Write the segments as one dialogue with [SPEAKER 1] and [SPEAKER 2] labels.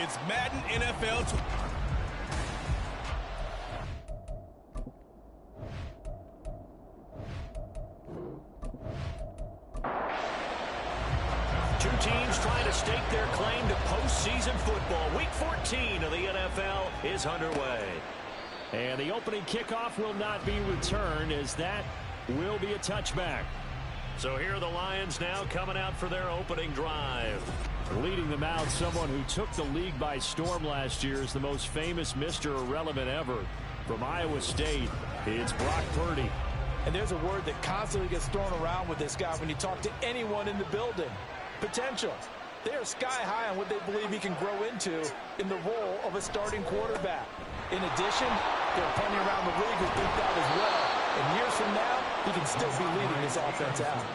[SPEAKER 1] It's Madden NFL.
[SPEAKER 2] Two teams trying to stake their claim to postseason football. Week 14 of the NFL is underway. And the opening kickoff will not be returned, as that will be a touchback. So here are the Lions now coming out for their opening drive. Leading them out, someone who took the league by storm last year, is the most famous Mr. Irrelevant ever. From Iowa State, it's Brock Purdy.
[SPEAKER 3] And there's a word that constantly gets thrown around with this guy when you talk to anyone in the building. Potential. They are sky high on what they believe he can grow into in the role of a starting quarterback. In addition, there are plenty around the league who think that as well. And years from now, he can still be leading this offense out.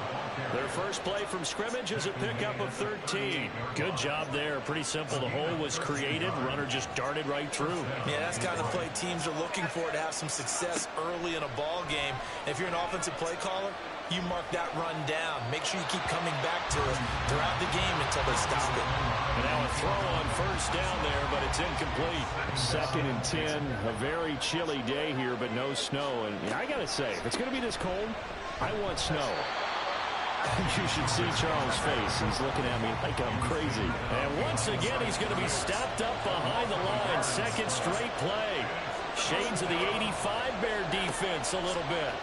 [SPEAKER 2] Their first play from scrimmage is a pickup of 13. Good job there. Pretty simple. The hole was created. Runner just darted right through.
[SPEAKER 3] Yeah, that's the kind of play teams are looking for to have some success early in a ball game. And if you're an offensive play caller, you mark that run down. Make sure you keep coming back to it throughout the game until they stop it.
[SPEAKER 2] And now a throw on first down there, but it's incomplete. 2nd and 10. A very chilly day here, but no snow. And I got to say, if it's going to be this cold, I want snow. You should see Charles' face. He's looking at me like I'm crazy. And once again, he's going to be stopped up behind the line. Second straight play. Shades of the 85 Bear defense a little bit.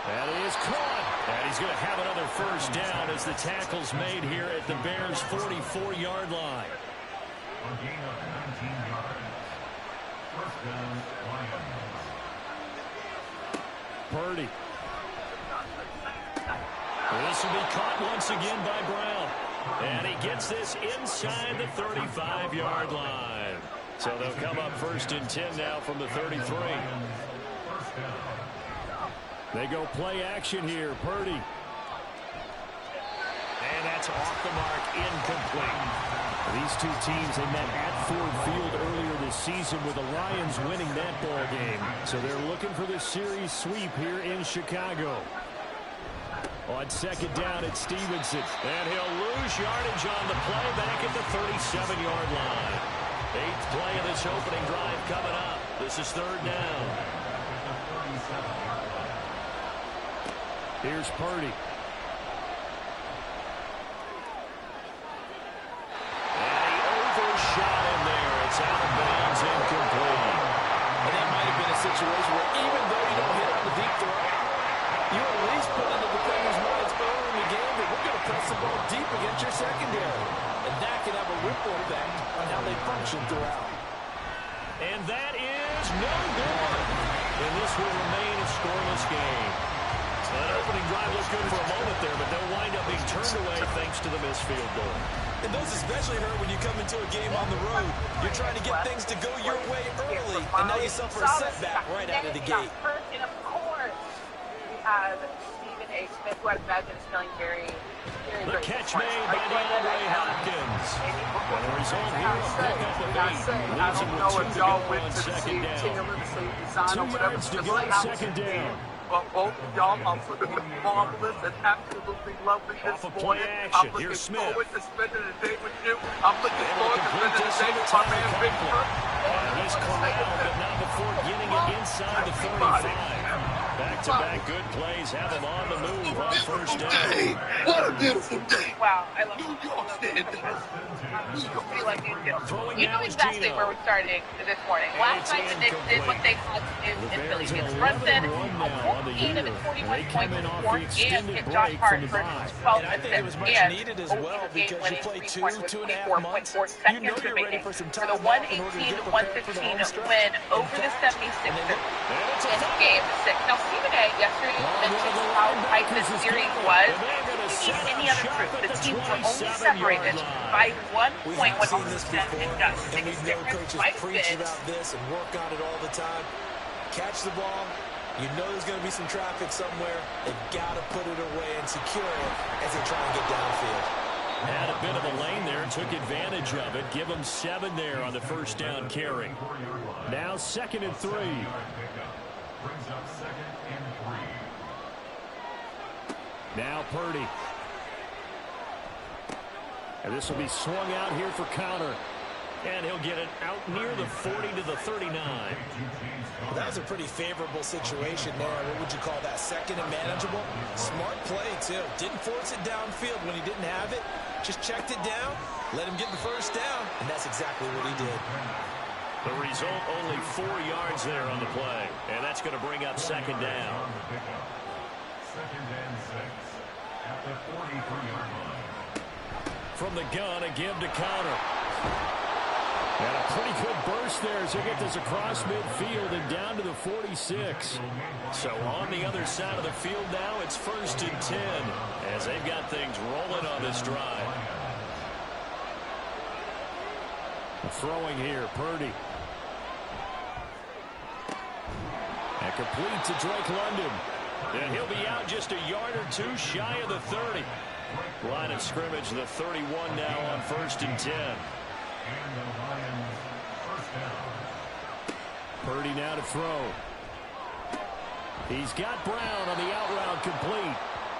[SPEAKER 2] That is caught. And he's going to have another first down as the tackle's made here at the Bears' 44-yard line.
[SPEAKER 4] A gain of 19 yards. First down, Lions.
[SPEAKER 2] Purdy. This will be caught once again by Brown. And he gets this inside the 35-yard line. So they'll come up 1st and 10 now from the 33. They go play action here. Purdy. And that's off the mark, incomplete. These two teams, they met at Ford Field earlier this season with the Lions winning that ball game. So they're looking for the series sweep here in Chicago. On 2nd down, it's Stevenson. And he'll lose yardage on the play back at the 37-yard line. 8th play of this opening drive coming up. This is 3rd down. Here's Purdy. And he overshot him there. It's out of bounds, incomplete.
[SPEAKER 3] And that might have been a situation where even though you don't hit on the deep throw, you at least put in the defender's minds early in the game that we're going to press the ball deep against your secondary. And that can have a ripple effect on how they function throughout.
[SPEAKER 2] And that is no good. And this will remain a scoreless game. That opening drive looked good for a moment there, but they'll wind up being turned away thanks to the missed field goal.
[SPEAKER 3] And those especially hurt when you come into a game on the road. You're trying to get things to go your way early, and now you suffer a setback right out of the gate.
[SPEAKER 5] And of course, we have Stephen A. Smith, who I imagine is feeling very
[SPEAKER 2] the catch made by DeAndre Hopkins. And the result here, a pickup of 8. Leaves him with 2 to go on 2nd down. 2 yards to go, 2nd down.
[SPEAKER 6] Well, both of y'all are marvelous and absolutely lovely this morning. I'm looking forward to spending the day with you. I'm looking forward to spending the day with my man Victor.
[SPEAKER 2] He's corralled, but not before getting it inside the 35. Back-to-back good plays have him on the move on 1st down.
[SPEAKER 6] Hey, what a beautiful day.
[SPEAKER 5] Wow, I love
[SPEAKER 6] New York City.
[SPEAKER 5] You know exactly where we're starting this morning. Last night the Knicks did what they had to do in Philly. It's Brunson, a 14 of his 41 points scored, and hit Josh Hart for 12
[SPEAKER 3] And I think it was much needed as well because you play 2.5 months. You know you're ready for some time
[SPEAKER 5] for the 118-115 win over the 76ers in Game 6. Now, Stephen A. yesterday mentioned how tight this series was. If you need any other proof, the teams were only separated by 1 point when all is said and done.
[SPEAKER 3] And we know coaches preach about this and work on it all the time. Catch the ball. You know there's going to be some traffic somewhere. They've got to put it away and see secure as they try and get downfield.
[SPEAKER 2] Had a bit of a lane there, took advantage of it. Give them 7 there on the first down carry. Now 2nd and 3.
[SPEAKER 4] Brings up 2nd and 3.
[SPEAKER 2] Now Purdy. And this will be swung out here for Conner. And he'll get it out near the 40 to the 39.
[SPEAKER 3] Well, that was a pretty favorable situation there. What would you call that? 2nd and manageable? Smart play, too. Didn't force it downfield when he didn't have it. Just checked it down, let him get the first down, and that's exactly what he did.
[SPEAKER 2] The result, only 4 yards there on the play. And that's going to bring up 2nd down.
[SPEAKER 4] 2nd and 6 at the 43-yard line.
[SPEAKER 2] From the gun, a give to Conner. And a pretty good burst there as he gets this across midfield and down to the 46. So on the other side of the field now, it's 1st and 10 as they've got things rolling on this drive. Throwing here, Purdy. And complete to Drake London. And he'll be out just a yard or 2 shy of the 30. Line of scrimmage, the 31 now on 1st and 10.
[SPEAKER 4] And the Lions first down.
[SPEAKER 2] Purdy now to throw. He's got Brown on the out route complete.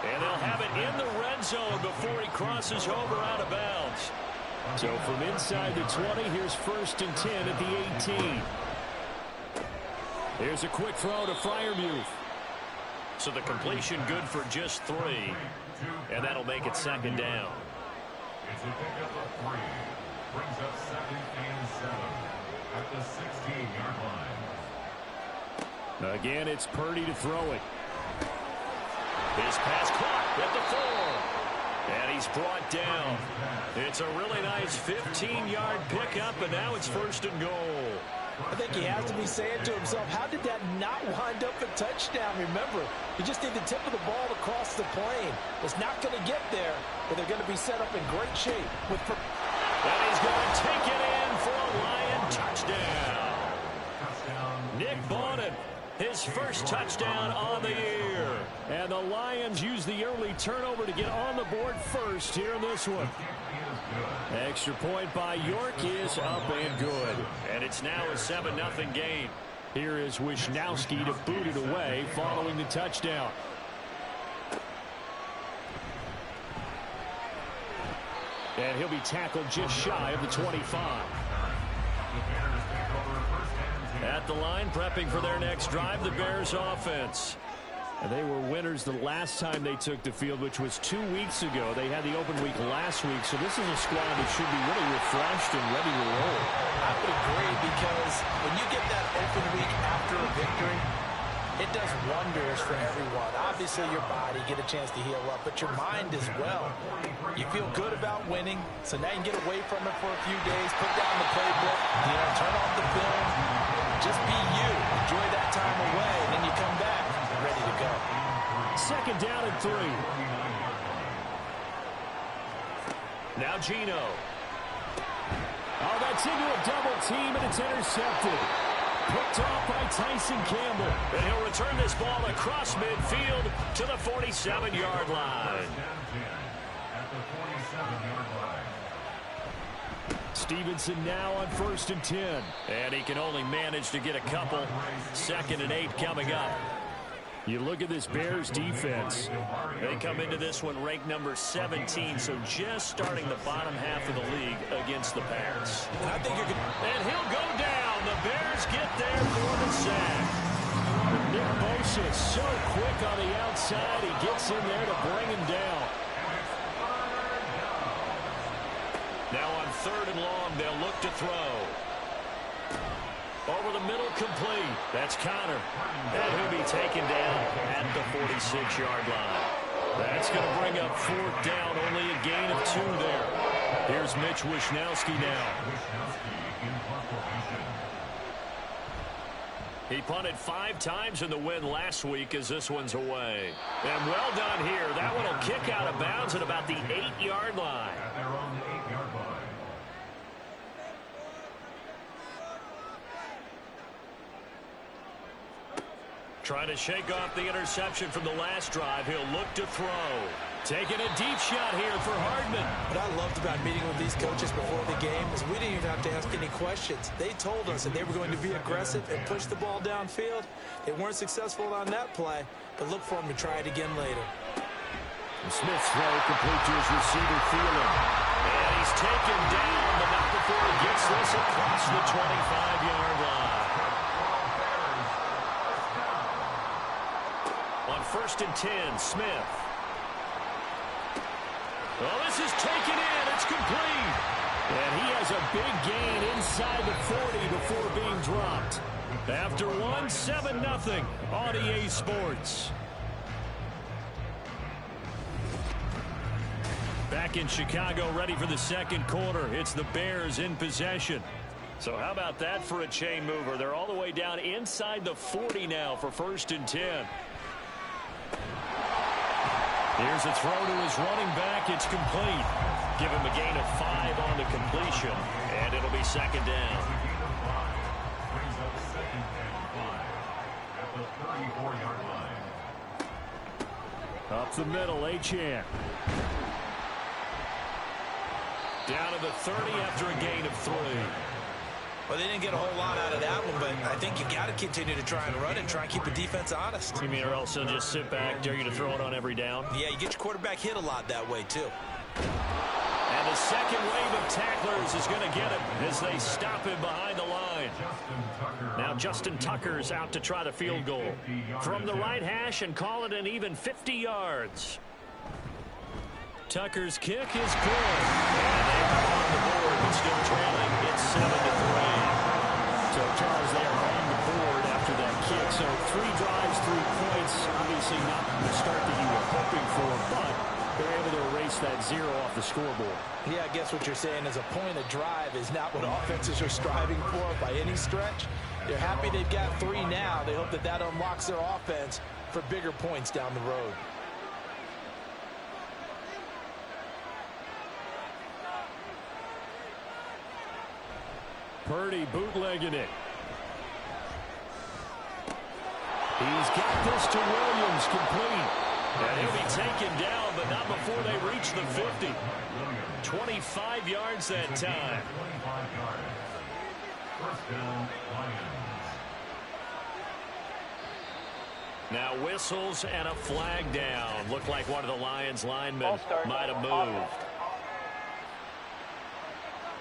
[SPEAKER 2] And they'll have it in the red zone before he crosses over out of bounds. So from inside the 20, here's 1st and 10 at the 18. Here's a quick throw to Freiermuth. So the completion good for just 3. And that'll make it 2nd down.
[SPEAKER 4] It's a pickup of 3. Brings up 2nd and 7 at the 16-yard line.
[SPEAKER 2] Again, it's Purdy to throw it. His pass caught at the 4. And he's brought down. It's a really nice 15-yard pickup, and now it's 1st and goal.
[SPEAKER 3] I think he has to be saying to himself, how did that not wind up a touchdown? Remember, you just need the tip of the ball to cross the plane. It's not going to get there, but they're going to be set up in great shape.
[SPEAKER 2] And he's going to take it in for a Lion touchdown. Nick Bawden, his first touchdown on the year. And the Lions use the early turnover to get on the board first here in this one. Extra point by York is up and good. And it's now a 7-0 game. Here is Wisnowski to boot it away following the touchdown. And he'll be tackled just shy of the 25. At the line, prepping for their next drive, the Bears offense. And they were winners the last time they took the field, which was 2 weeks ago. They had the open week last week, so this is a squad that should be really refreshed and ready to roll.
[SPEAKER 3] I would agree, because when you get that open week after a victory, it does wonders for everyone. Obviously, your body, get a chance to heal up, but your mind as well. You feel good about winning, so now you can get away from it for a few days, put down the playbook, turn off the film, just be you. Enjoy that time away, and then you come back ready to go.
[SPEAKER 2] 2nd down and 3. Now Geno. Oh, that's into a double team, and it's intercepted. Picked off by Tyson Campbell. And he'll return this ball across midfield to the 47-yard line. Stevenson now on 1st and 10. And he can only manage to get a couple. 2nd and 8 coming up. You look at this Bears defense. They come into this one ranked number 17, so just starting the bottom half of the league against the Bears.
[SPEAKER 3] I think
[SPEAKER 2] and he'll go down. The Bears get there for the sack. Nick Bosa so quick on the outside. He gets in there to bring him down. Now on 3rd and long, they'll look to throw. Over the middle, complete. That's Conner. And he'll be taken down at the 46-yard line. That's going to bring up 4th down. Only a gain of 2 there. Here's Mitch Wisnowski now. He punted 5 times in the win last week as this one's away. And well done here. That one will kick out of bounds at about the 8-yard line. Trying to shake off the interception from the last drive. He'll look to throw. Taking a deep shot here for Hardman.
[SPEAKER 3] What I loved about meeting with these coaches before the game is we didn't even have to ask any questions. They told us that they were going to be aggressive and push the ball downfield. They weren't successful on that play, but look for them to try it again later.
[SPEAKER 2] Smith's throw complete to his receiver, Thielen. And he's taken down, but not before he gets this across the 25-yard line. On 1st and 10, Smith. Well, this is taken in. It's complete. And he has a big gain inside the 40 before being dropped. After 7-0 on EA Sports. Back in Chicago, ready for the second quarter. It's the Bears in possession. So how about that for a chain mover? They're all the way down inside the 40 now for 1st and 10. Here's a throw to his running back. It's complete. Give him a gain of 5 on the completion, and it'll be 2nd down.
[SPEAKER 4] Brings up 2nd and 5 at the 34-yard line.
[SPEAKER 2] Up the middle, Achane. Down to the 30 after a gain of 3.
[SPEAKER 3] Well, they didn't get a whole lot out of that one, but I think you got to continue to try and run and try and keep the defense honest.
[SPEAKER 2] You mean or else they'll just sit back, dare you to throw it on every down?
[SPEAKER 3] Yeah, you get your quarterback hit a lot that way, too.
[SPEAKER 2] And the second wave of tacklers is going to get him as they stop him behind the line. Now Justin Tucker's out to try the field goal. From the right hash and call it an even 50 yards. Tucker's kick is good. And they come on the board, but still trailing. It's 7-3. So Charles, they are on the board after that kick. So 3 drives, 3 points. Obviously not the start that you were hoping for, but they're able to erase that 0 off the scoreboard.
[SPEAKER 3] Yeah, I guess what you're saying is a point of drive is not what offenses are striving for by any stretch. They're happy they've got 3 now. They hope that that unlocks their offense for bigger points down the road.
[SPEAKER 2] Purdy bootlegging it. He's got this to Williams, complete. And he'll be taken down, but not before they reach the 50. 25 yards that time.
[SPEAKER 4] 25 yards. 1st down, Lions.
[SPEAKER 2] Now whistles and a flag down. Looked like one of the Lions linemen might have moved.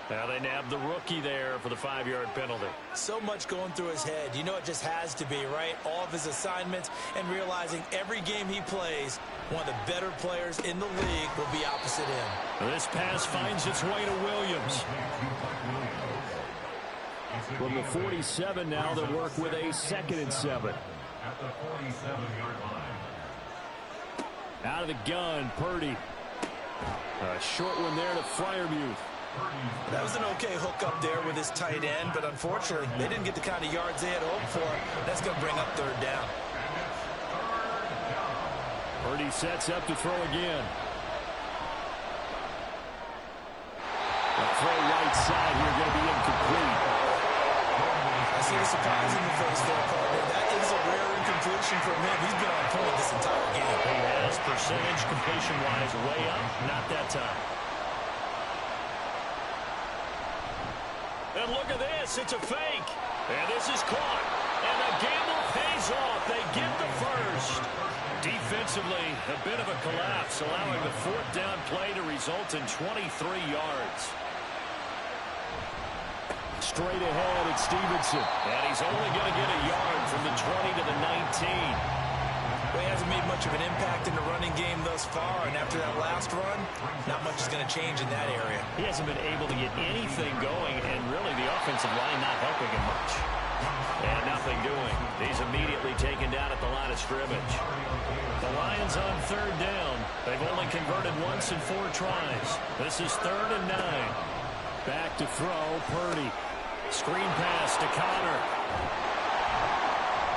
[SPEAKER 2] Now they nabbed the rookie there for the 5-yard penalty.
[SPEAKER 3] So much going through his head. You know it just has to be, right? All of his assignments and realizing every game he plays, one of the better players in the league will be opposite him.
[SPEAKER 2] This pass finds its way to Williams. From the 47 now, they'll work with a 2nd and 7.
[SPEAKER 4] At the 47-yard line.
[SPEAKER 2] Out of the gun, Purdy. A short one there to Freiermuth.
[SPEAKER 3] That was an okay hook up there with his tight end, but unfortunately, they didn't get the kind of yards they had hoped for. That's going to bring up 3rd down.
[SPEAKER 2] Purdy sets up to throw again. A throw right side here going to be incomplete.
[SPEAKER 3] I see a surprise in the face there, partner. That is a rare incompletion from him. He's been on point this entire game.
[SPEAKER 2] He has percentage completion-wise way up, not that time. And look at this, it's a fake. And this is caught. And the gamble pays off. They get the first. Defensively, a bit of a collapse, allowing the 4th down play to result in 23 yards. Straight ahead, it's Stevenson. And he's only going to get a yard from the 20 to the 19.
[SPEAKER 3] Well, he hasn't made much of an impact in the running game thus far, and after that last run, not much is going to change in that area.
[SPEAKER 2] He hasn't been able to get anything going, and really the offensive line not helping him much. And nothing doing. He's immediately taken down at the line of scrimmage. The Lions on 3rd down. They've only converted once in 4 tries. This is 3rd and 9. Back to throw, Purdy. Screen pass to Connor.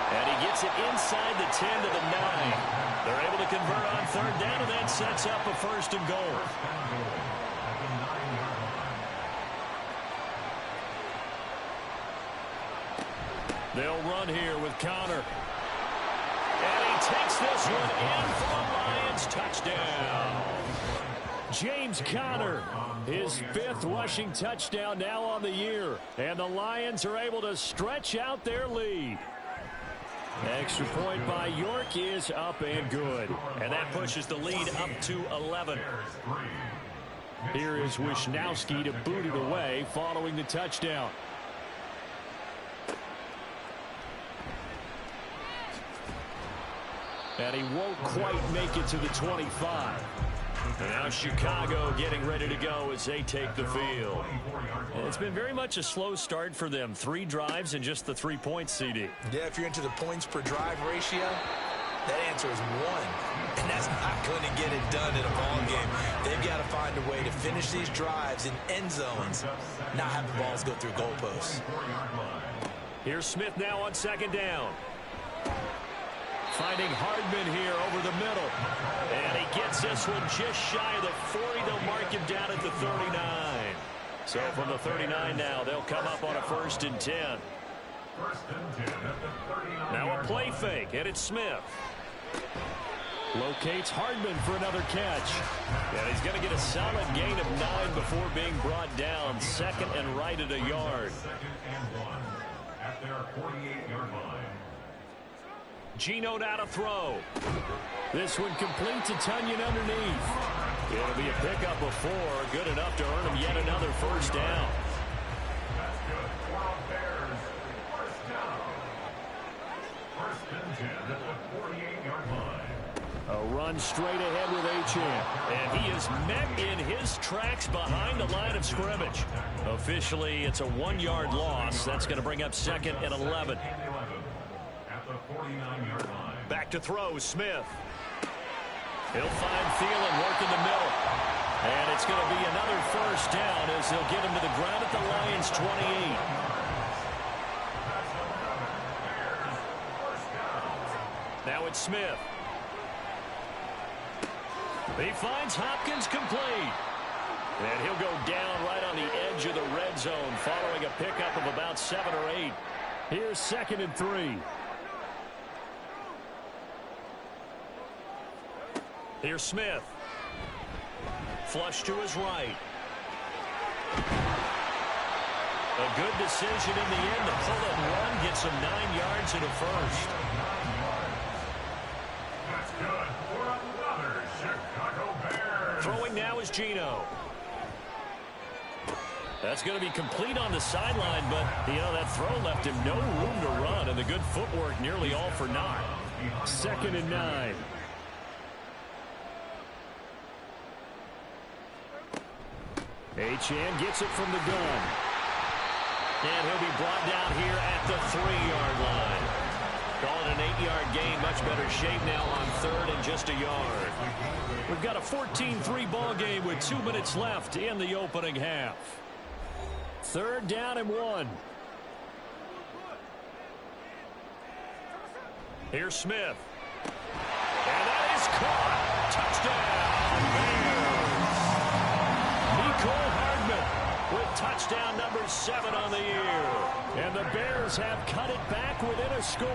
[SPEAKER 2] And he gets it inside the 10 to the 9. They're able to convert on 3rd down, and that sets up a 1st and goal. They'll run here with Connor. takes this one in for a Lions touchdown. James Conner, his 5th rushing touchdown now on the year. And the Lions are able to stretch out their lead. Extra point by York is up and good. And that pushes the lead up to 11. Here is Wisnowski to boot it away following the touchdown. And he won't quite make it to the 25. And now Chicago getting ready to go as they take the field. It's been very much a slow start for them. 3 drives and just the 3 points, CD.
[SPEAKER 3] Yeah, if you're into the points per drive ratio, that answer is 1. And that's not going to get it done in a ball game. They've got to find a way to finish these drives in end zones, not have the balls go through goalposts.
[SPEAKER 2] Here's Smith now on 2nd down. Finding Hardman here over the middle. And he gets this one just shy of the 40. They'll mark him down at the 39. So from the 39 now, they'll come up on a 1st and 10. Now a play fake, and it's Smith. Locates Hardman for another catch. And he's going to get a solid gain of 9 before being brought down. 2nd and right at a yard.
[SPEAKER 4] 2nd and 1 at their 48-yard line.
[SPEAKER 2] Geno now to throw. This one complete to Tunyon underneath. It'll be a pickup of 4. Good enough to earn him yet another 1st down.
[SPEAKER 4] That's good. For Bears. 1st down. 1st and 10 at the 48-yard line.
[SPEAKER 2] A run straight ahead with Achane. And he is met in his tracks behind the line of scrimmage. Officially, it's a 1-yard loss. That's going to bring up 2nd and 11. Back to throw, Smith. He'll find Thielen working the middle. And it's going to be another 1st down as they'll get him to the ground at the Lions' 28. Now it's Smith. He finds Hopkins complete. And he'll go down right on the edge of the red zone following a pickup of about 7 or 8. Here's 2nd and 3. Here's Smith. Flush to his right. A good decision in the end to pull and run, gets him 9 yards and a 1st.
[SPEAKER 4] That's good for another Chicago Bears.
[SPEAKER 2] Throwing now is Geno. That's going to be complete on the sideline, but, that throw left him no room to run, and the good footwork nearly all for naught. 2nd and 9. Achane gets it from the gun. And he'll be brought down here at the 3-yard line. Call it an 8-yard gain. Much better shape now on 3rd and just a yard. We've got a 14-3 ball game with 2 minutes left in the opening half. 3rd down and 1. Here's Smith. And that is caught. Touchdown. Mecole Hardman with touchdown number 7 on the year. And the Bears have cut it back within a score.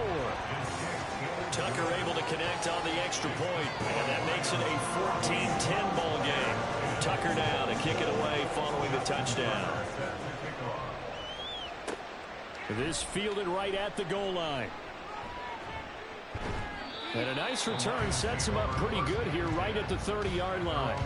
[SPEAKER 2] Tucker able to connect on the extra point, and that makes it a 14-10 ball game. Tucker now to kick it away following the touchdown. This fielded right at the goal line. And a nice return sets him up pretty good here right at the 30-yard line.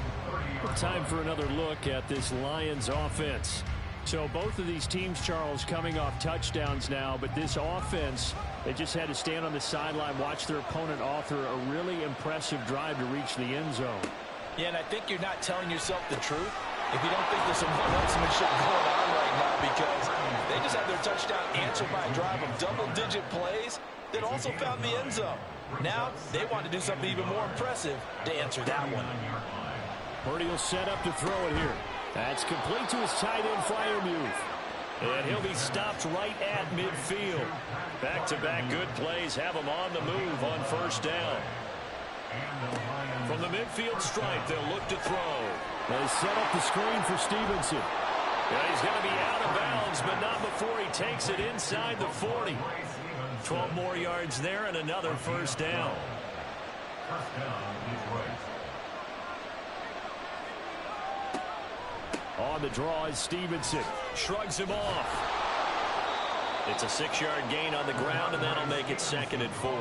[SPEAKER 2] Time for another look at this Lions offense. So both of these teams, Charles, coming off touchdowns now, but this offense, they just had to stand on the sideline, watch their opponent author a really impressive drive to reach the end zone.
[SPEAKER 3] Yeah, and I think you're not telling yourself the truth if you don't think there's some one-upsmanship going on right now, because they just had their touchdown answered by a drive of double-digit plays that also found the end zone. Now they want to do something even more impressive to answer that one.
[SPEAKER 2] Purdy will set up to throw it here. That's complete to his tight end, Freiermuth. And he'll be stopped right at midfield. Back-to-back good plays have him on the move on 1st down. From the midfield stripe, they'll look to throw. They set up the screen for Stevenson. Yeah, he's going to be out of bounds, but not before he takes it inside the 40. 12 more yards there and another 1st down.
[SPEAKER 4] First down, Detroit.
[SPEAKER 2] On the draw is Stevenson. Shrugs him off. It's a 6-yard gain on the ground, and that'll make it 2nd and 4.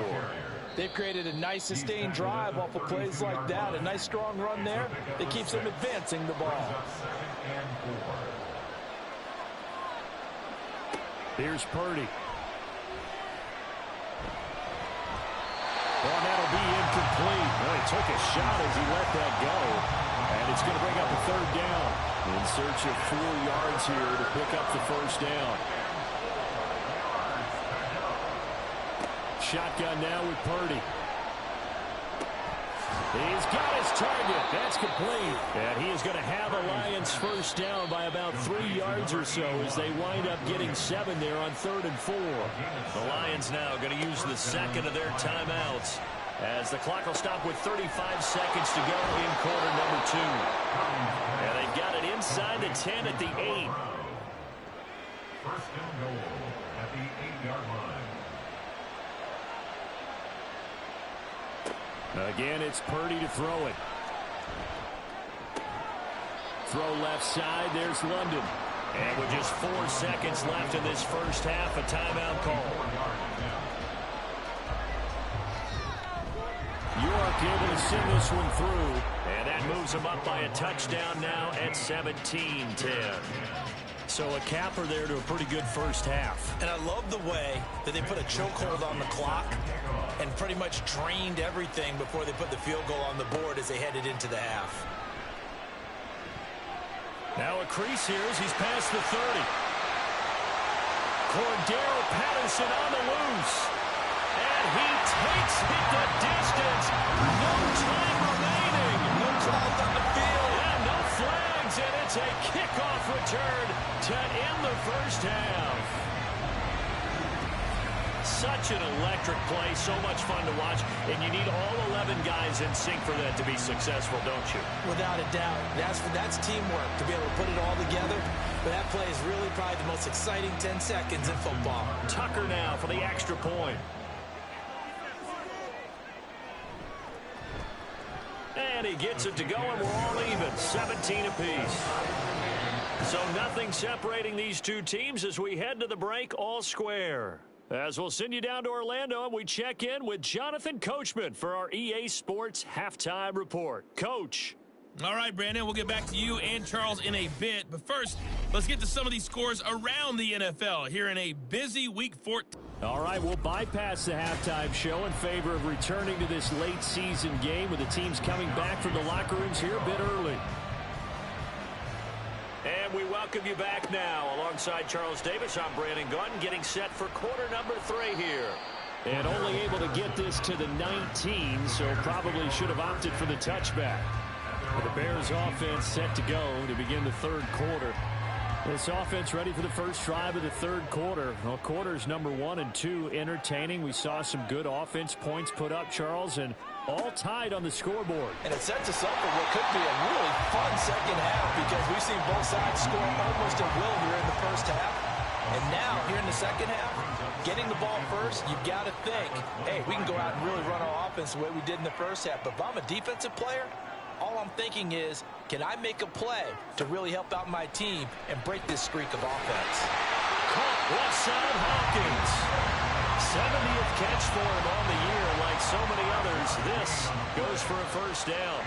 [SPEAKER 3] They've created a nice sustained drive off of plays like that. A nice strong run there that keeps them advancing the ball.
[SPEAKER 2] Here's Purdy. Well, that'll be incomplete. Well, he took a shot as he let that go. And it's going to bring up a 3rd down. In search of 4 yards here to pick up the 1st down. Shotgun now with Purdy. He's got his target. That's complete. And he is going to have a Lions 1st down by about 3 yards or so as they wind up getting 7 there on 3rd and 4. The Lions now going to use the 2nd of their timeouts as the clock will stop with 35 seconds to go in quarter number 2. And they've got it inside the 10 at the 8.
[SPEAKER 4] First and goal at the 8-yard line.
[SPEAKER 2] Again, it's Purdy to throw it. Throw left side. There's London. And with just 4 seconds left in this first half, a timeout call. York able to send this one through. And that moves them up by a touchdown now at 17-10. So a capper there to a pretty good first half.
[SPEAKER 3] And I love the way that they put a chokehold on the clock and pretty much drained everything before they put the field goal on the board as they headed into the half.
[SPEAKER 2] Now a crease here as he's past the 30. Cordero Patterson on the loose. And he takes it the distance. No time remaining.
[SPEAKER 3] No calls on the field.
[SPEAKER 2] And no flags. And it's a kickoff return to end the first half. Such an electric play, so much fun to watch, and you need all 11 guys in sync for that to be successful, don't you?
[SPEAKER 3] Without a doubt. That's teamwork to be able to put it all together. But that play is really probably the most exciting 10 seconds in football.
[SPEAKER 2] Tucker now for the extra point. And he gets it to go, and we're all even, 17 apiece. So nothing separating these two teams as we head to the break, all square. As we'll send you down to Orlando, and we check in with Jonathan Coachman for our EA Sports Halftime Report. Coach.
[SPEAKER 7] All right, Brandon, we'll get back to you and Charles in a bit. But first, let's get to some of these scores around the NFL here in a busy Week 14.
[SPEAKER 2] All right, we'll bypass the halftime show in favor of returning to this late season game with the teams coming back from the locker rooms here a bit early. And we welcome you back now. Alongside Charles Davis, I'm Brandon Gunn, getting set for quarter number 3 here. And only able to get this to the 19, so probably should have opted for the touchback. But the Bears offense set to go to begin the 3rd quarter. This offense ready for the first drive of the 3rd quarter. Well, quarters number 1 and 2 entertaining. We saw some good offense points put up, Charles, and all tied on the scoreboard.
[SPEAKER 3] And it sets us up for what could be a really fun second half because we've seen both sides score almost at will here in the first half. And now, here in the second half, getting the ball first, you've got to think, hey, we can go out and really run our offense the way we did in the first half. But if I'm a defensive player, all I'm thinking is, can I make a play to really help out my team and break this streak of offense?
[SPEAKER 2] Caught left side Hawkins. 70th catch for him on the year. Like so many others, this goes for a first down.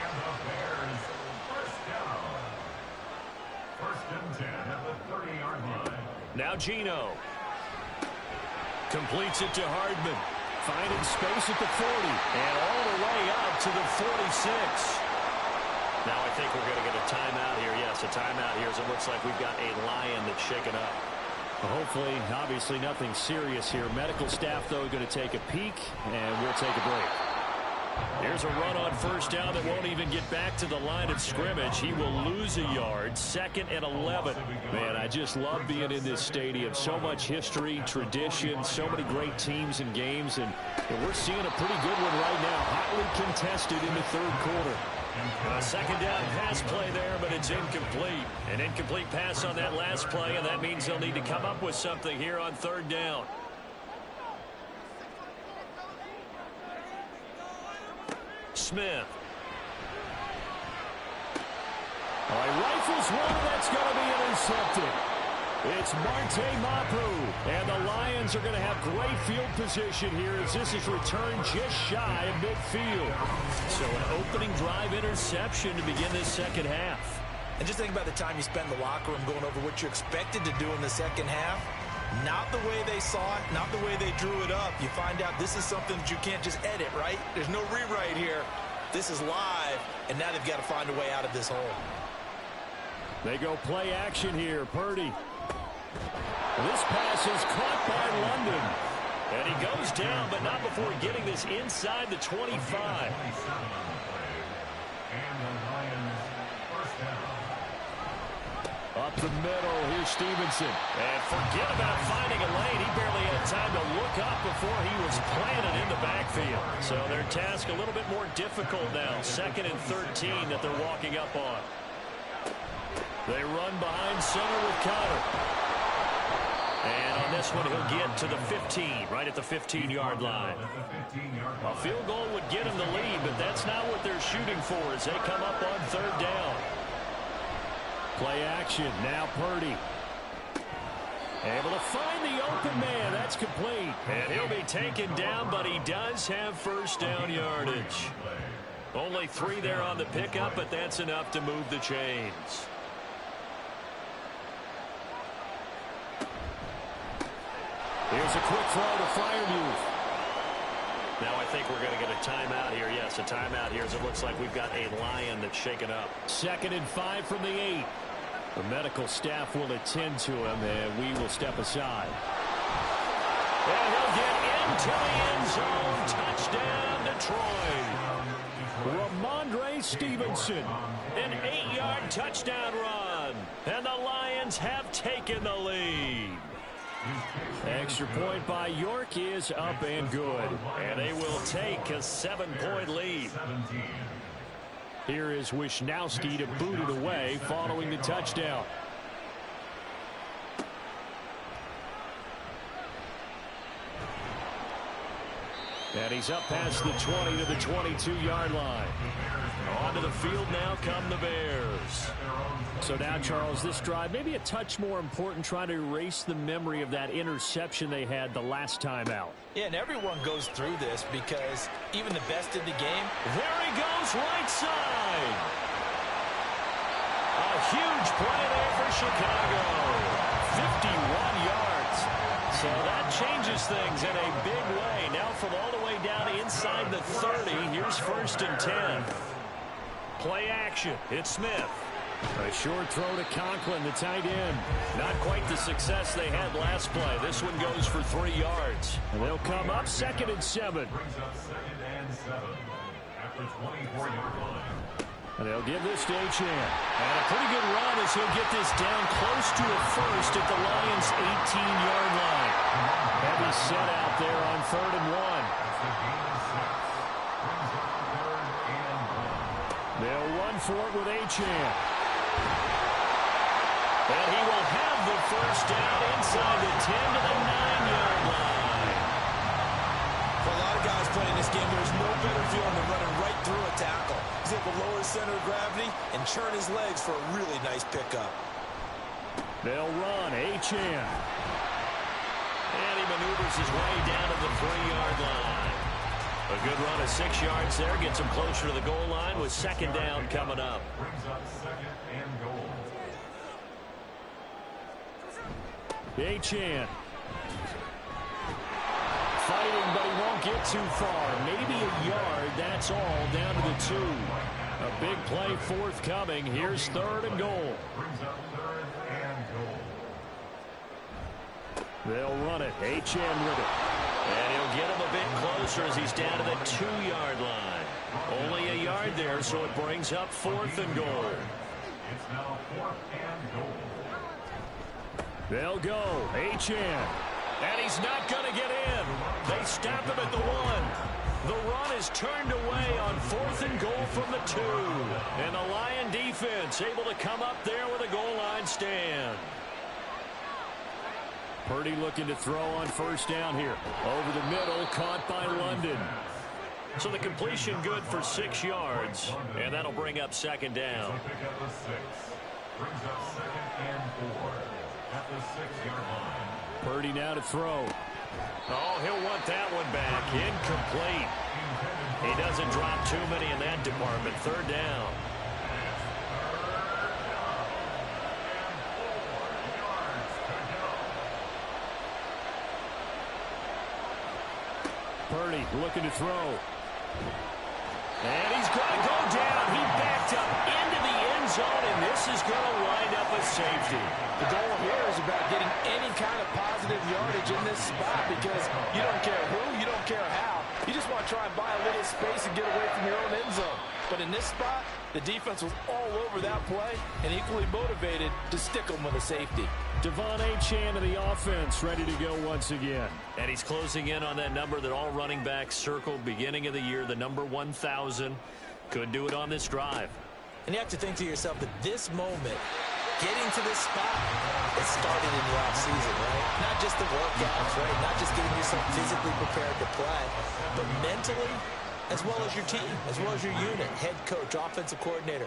[SPEAKER 4] First and 10 at the 30-yard line.
[SPEAKER 2] Now Geno. Completes it to Hardman. Finding space at the 40. And all the way up to the 46. Now I think we're going to get a timeout here. Yes, a timeout here as it looks like we've got a Lion that's shaken up. Well, hopefully, obviously nothing serious here. Medical staff, though, going to take a peek, and we'll take a break. Here's a run on first down that won't even get back to the line of scrimmage. He will lose a yard. 2nd and 11. Man, I just love being in this stadium. So much history, tradition, so many great teams and games, and we're seeing a pretty good one right now. Hotly contested in the 3rd quarter. A second down pass play there, but it's incomplete. An incomplete pass on that last play, and that means they'll need to come up with something here on 3rd down. Smith. All right, rifles one, and that's going to be intercepted. It's Marte Mapu, and the Lions are going to have great field position here as this is returned just shy of midfield. So an opening drive interception to begin this second half.
[SPEAKER 3] And just think about the time you spend in the locker room going over what you expected to do in the second half. Not the way they saw it, not the way they drew it up. You find out this is something that you can't just edit, right? There's no rewrite here. This is live, and now they've got to find a way out of this hole.
[SPEAKER 2] They go play action here. Purdy. This pass is caught by London. And he goes down, but not before getting this inside the 25. Up the middle, here's Stevenson. And forget about finding a lane. He barely had time to look up before he was planted in the backfield. So their task a little bit more difficult now. 2nd and 13 that they're walking up on. They run behind center with Conner. And on this one, he'll get to the 15, right at the 15-yard line. A field goal would get him the lead, but that's not what they're shooting for as they come up on 3rd down. Play action, now Purdy. Able to find the open man, that's complete. And he'll be taken down, but he does have 1st down yardage. Only 3 there on the pickup, but that's enough to move the chains. Here's a quick throw to Freiermuth. Now I think we're going to get a timeout here. Yes, a timeout here as it looks like we've got a Lion that's shaken up. 2nd and 5 from the 8. The medical staff will attend to him, and we will step aside. And he'll get into the end zone. Touchdown, Detroit. Ramondre Stevenson. An 8-yard touchdown run. And the Lions have taken the lead. Extra point by York is up and good. And they will take a 7-point lead. Here is Wisnowski to boot it away following the touchdown. And he's up past the 20 to the 22-yard line. Onto the field now come the Bears. So now, Charles, this drive maybe a touch more important, trying to erase the memory of that interception they had the last time out.
[SPEAKER 3] Yeah, and everyone goes through this because even the best in the game.
[SPEAKER 2] There he goes, right side. A huge play there for Chicago. 51 yards. So that changes things in a big way. Now from all the way down inside the 30, here's 1st and 10. Play action. It's Smith. A short throw to Conklin, the tight end. Not quite the success they had last play. This one goes for 3 yards. And they'll come up 2nd and 7.
[SPEAKER 4] Brings up 2nd and 7 after 24-yard line.
[SPEAKER 2] And they'll give this to Achane. And a pretty good run as he'll get this down close to a 1st at the Lions' 18-yard line. Heavy set out there on 3rd and 1. They'll run for it with Achane. And he will have the 1st down inside the 10 to the 9-yard line.
[SPEAKER 3] For a lot of guys playing this game, there's no better feeling than running right through a tackle. He's able to lower his center of gravity and churn his legs for a really nice pickup.
[SPEAKER 2] They'll run. Achane. And he maneuvers his way down to the 3-yard line. A good run of 6 yards there. Gets him closer to the goal line with 2nd down coming up.
[SPEAKER 4] Brings up 2nd and goal.
[SPEAKER 2] Achane. Fighting, but he won't get too far. Maybe a yard, that's all, down to the 2. A big play forthcoming. Here's 3rd and goal.
[SPEAKER 4] Brings up 3rd and goal.
[SPEAKER 2] They'll run it. Achane with it. And he'll get him a bit closer as he's down to the 2-yard line. Only a yard there, so it brings up 4th and goal.
[SPEAKER 4] It's now 4th and goal.
[SPEAKER 2] They'll go. Achane. And he's not going to get in. They stop him at the 1. The run is turned away on 4th and goal from the 2. And the Lion defense able to come up there with a goal line stand. Purdy looking to throw on 1st down here. Over the middle, caught by London. So the completion good for 6 yards, and that'll bring up second down.
[SPEAKER 4] Pick up a 6. Brings up 2nd and 4 at the 6-yard line.
[SPEAKER 2] Purdy now to throw. Oh, he'll want that one back. Incomplete. He doesn't drop too many in that department. 3rd down. Purdy looking to throw. And he's going to go down. He backed up into the end zone, and this is going to wind up a safety.
[SPEAKER 3] The goal here is about getting any kind of positive yardage in this spot because you don't care who, you don't care how. You just want to try and buy a little space and get away from your own end zone. But in this spot, the defense was all over that play and equally motivated to stick them with a safety.
[SPEAKER 2] Devon Achane of the offense ready to go once again. And he's closing in on that number that all running backs circled beginning of the year, the number 1,000. Could do it on this drive.
[SPEAKER 3] And you have to think to yourself that this moment, getting to this spot, it started in the offseason, right? Not just the workouts, right? Not just getting yourself physically prepared to play, but mentally, as well as your team, as well as your unit, head coach, offensive coordinator.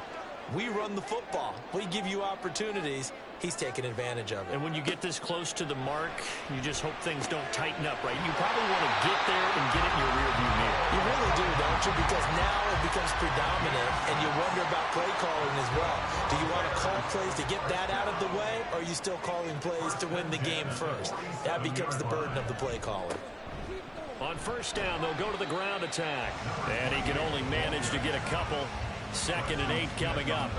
[SPEAKER 3] We run the football. We give you opportunities. He's taking advantage of it.
[SPEAKER 2] And when you get this close to the mark, you just hope things don't tighten up, right? You probably want to get there and get it in your rearview mirror.
[SPEAKER 3] You really do, don't you? Because now it becomes predominant, and you wonder about play calling as well. Do you want to call plays to get that out of the way, or are you still calling plays to win the game first? That becomes the burden of the play caller.
[SPEAKER 2] On 1st down, they'll go to the ground attack. And he can only manage to get a couple. 2nd and 8 coming up.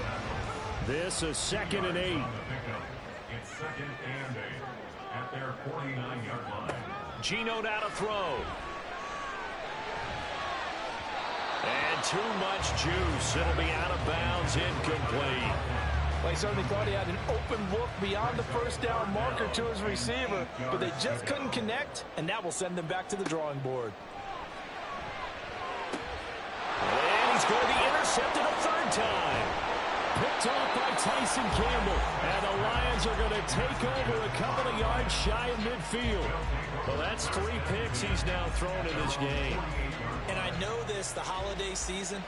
[SPEAKER 2] This is 2nd and 8.
[SPEAKER 4] It's 2nd and 8 at their 49-yard line.
[SPEAKER 2] Geno now to throw. And too much juice. It'll be out of bounds, incomplete.
[SPEAKER 3] Well, he certainly thought he had an open look beyond the 1st down marker to his receiver, but they just couldn't connect, and that will send them back to the drawing board.
[SPEAKER 2] And he's going to be intercepted a 3rd time. Picked off by Tyson Campbell. And the Lions are going to take over a couple of yards shy of midfield. Well, that's 3 picks he's now thrown in this game.
[SPEAKER 3] And I know this, the holiday season,